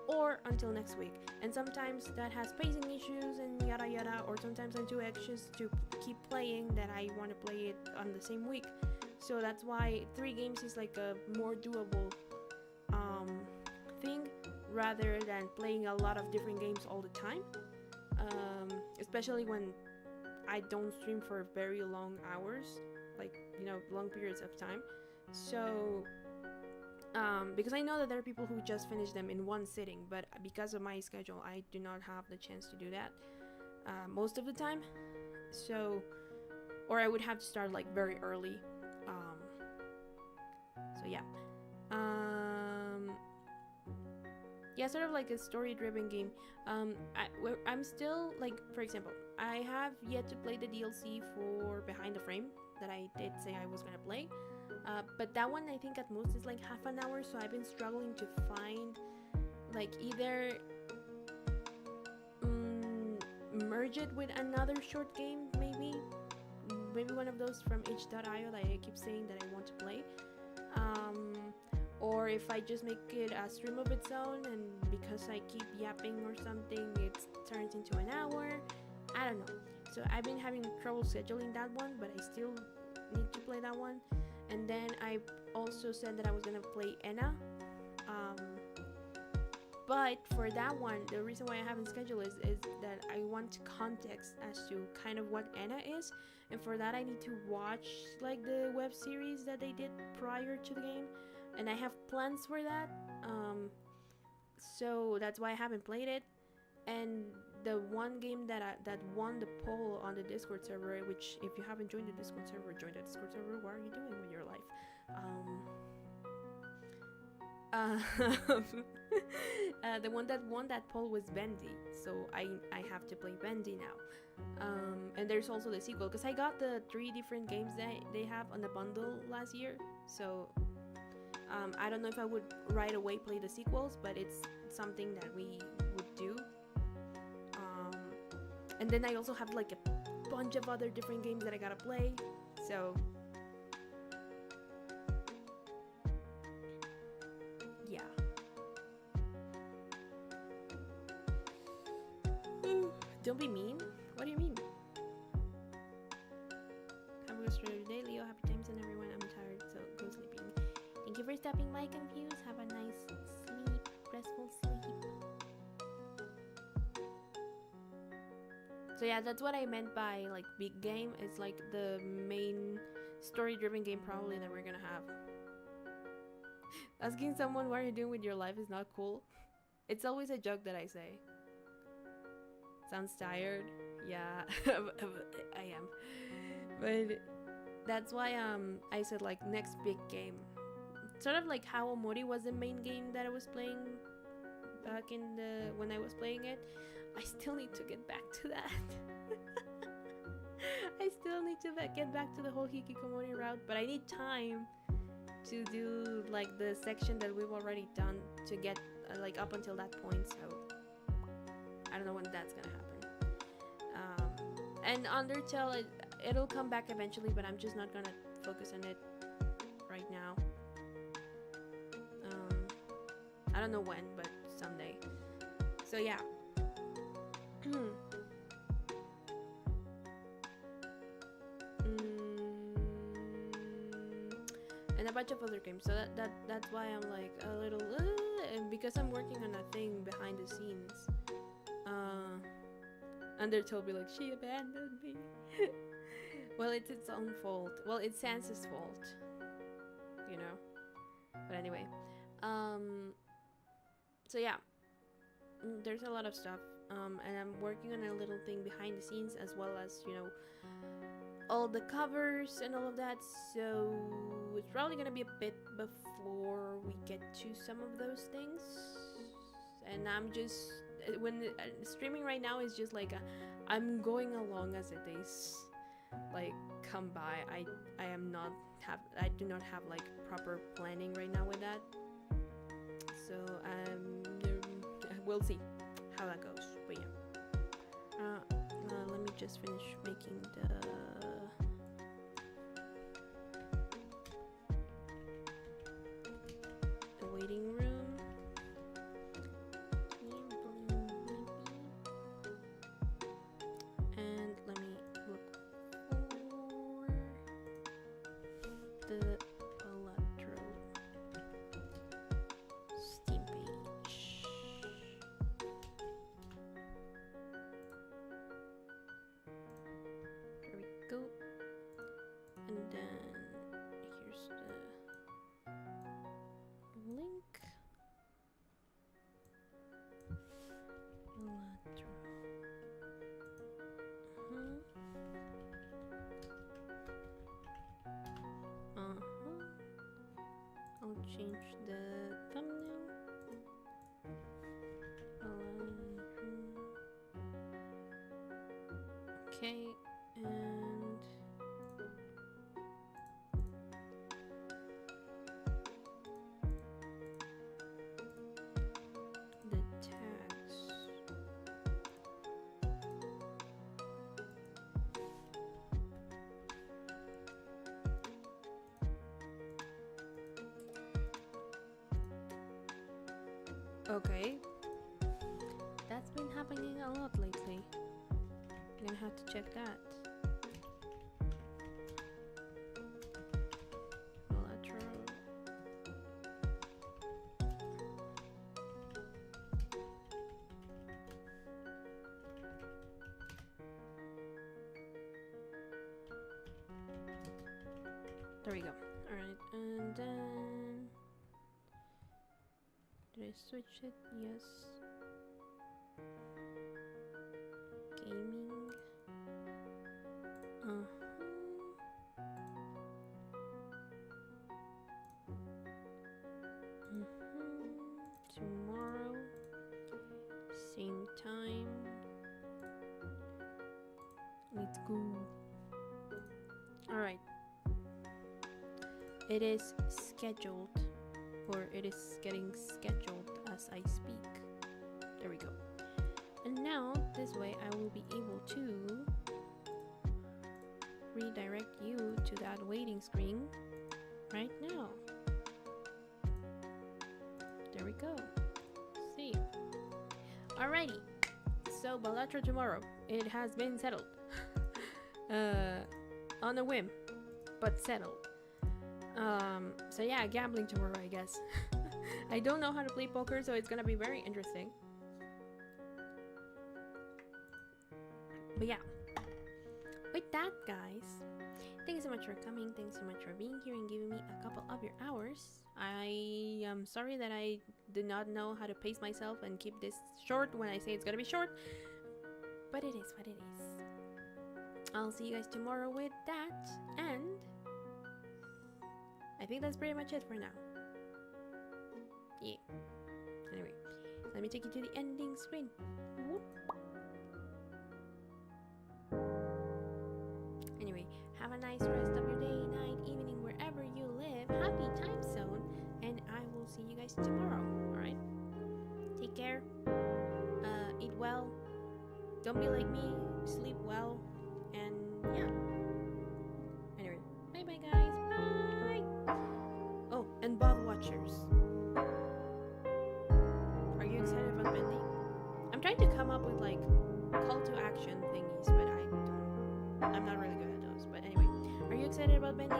or until next week. And sometimes that has pacing issues and yada yada, or sometimes I'm too anxious to keep playing that I want to play it on the same week. So that's why 3 games is like a more doable thing, rather than playing a lot of different games all the time, especially when I don't stream for very long hours, like, you know, long periods of time. So because I know that there are people who just finish them in one sitting, but because of my schedule, I do not have the chance to do that most of the time. So, or I would have to start like very early. So yeah. Yeah, sort of like a story-driven game. I'm still like, for example, I have yet to play the DLC for Behind the Frame that I did say I was gonna play. But that one I think at most is like half an hour, so I've been struggling to find like either merge it with another short game, maybe one of those from itch.io that I keep saying that I want to play, or if I just make it a stream of its own, and because I keep yapping or something, it turns into an hour. I don't know. So I've been having trouble scheduling that one, but I still need to play that one. And then I also said that I was gonna play Enna. But for that one, the reason why I haven't scheduled is that I want context as to kind of what Enna is. And for that, I need to watch like the web series that they did prior to the game. And I have plans for that. So that's why I haven't played it. And the one game that won the poll on the Discord server, which if you haven't joined the Discord server, join the Discord server. What are you doing with your life? The one that won that poll was Bendy, so I have to play Bendy now. And there's also the sequel, because I got the 3 different games that they have on the bundle last year. So I don't know if I would right away play the sequels, but it's something that we would do. And then I also have like a bunch of other different games that I gotta play. So yeah. Don't be mean. What do you mean? Have a good start of the day, Leo. Happy times and everyone. I'm tired, so go sleeping. Thank you for stopping by, Confused. Have a nice sleep, restful sleep. So yeah, that's what I meant by like big game. It's like the main story-driven game probably that we're gonna have. Asking someone what you're doing with your life is not cool. It's always a joke that I say. Sounds tired? Yeah, I am. But that's why I said like next big game. Sort of like how Omori was the main game that I was playing back in the when I was playing it. I still need to get back to that. I still need to get back to the whole hikikomori route, but I need time to do like the section that we've already done to get like up until that point. So I don't know when that's gonna happen. And Undertale, it'll come back eventually, but I'm just not gonna focus on it right now. I don't know when, but someday. So yeah. And a bunch of other games. So that's why I'm like a little and because I'm working on a thing behind the scenes. Undertale be like, she abandoned me. Well, it's its own fault. Well, it's Sansa's fault, you know. But anyway, so yeah, there's a lot of stuff. And I'm working on a little thing behind the scenes, as well as, you know, all the covers and all of that. So it's probably gonna be a bit before we get to some of those things. And I'm just streaming right now is just like I'm going along as the days like come by. I do not have like proper planning right now with that. So we'll see how that goes. But yeah, let me just finish making the waiting room. And let me look for the Electro Steam page. There we go. And then here's change the thumbnail. Okay, and the tags. Okay, that's been happening a lot lately. I'm gonna have to check that. Lateral. There we go. Alright, and then did I switch it? Yes. Gaming. Tomorrow, same time. Let's go. Alright. It is scheduled, or it is getting scheduled as I speak. There we go. And now, this way I will be able to redirect you to that waiting screen right now. There we go. See. Alrighty. So, Balatra tomorrow. It has been settled. On a whim, but settled. So yeah, gambling tomorrow, I guess. I don't know how to play poker, so it's gonna be very interesting. But yeah, with that, guys, thank you so much for coming. Thanks so much for being here and giving me a couple of your hours. I am sorry that I did not know how to pace myself and keep this short when I say it's gonna be short, but it is what it is. I'll see you guys tomorrow with that, and I think that's pretty much it for now. Yeah. Anyway, let me take you to the ending screen. Whoop. Anyway, have a nice rest of your day, night, evening, wherever you live. Happy time zone, and I will see you guys tomorrow. Alright? Take care. Eat well. Don't be like me. Sleep well. And yeah. Anyway, bye bye, guys. Bye. Oh, and Bob Watchers. Are you excited about Bendy? I'm trying to come up with like call to action thingies, but I'm not really good at those. But anyway, are you excited about Bendy?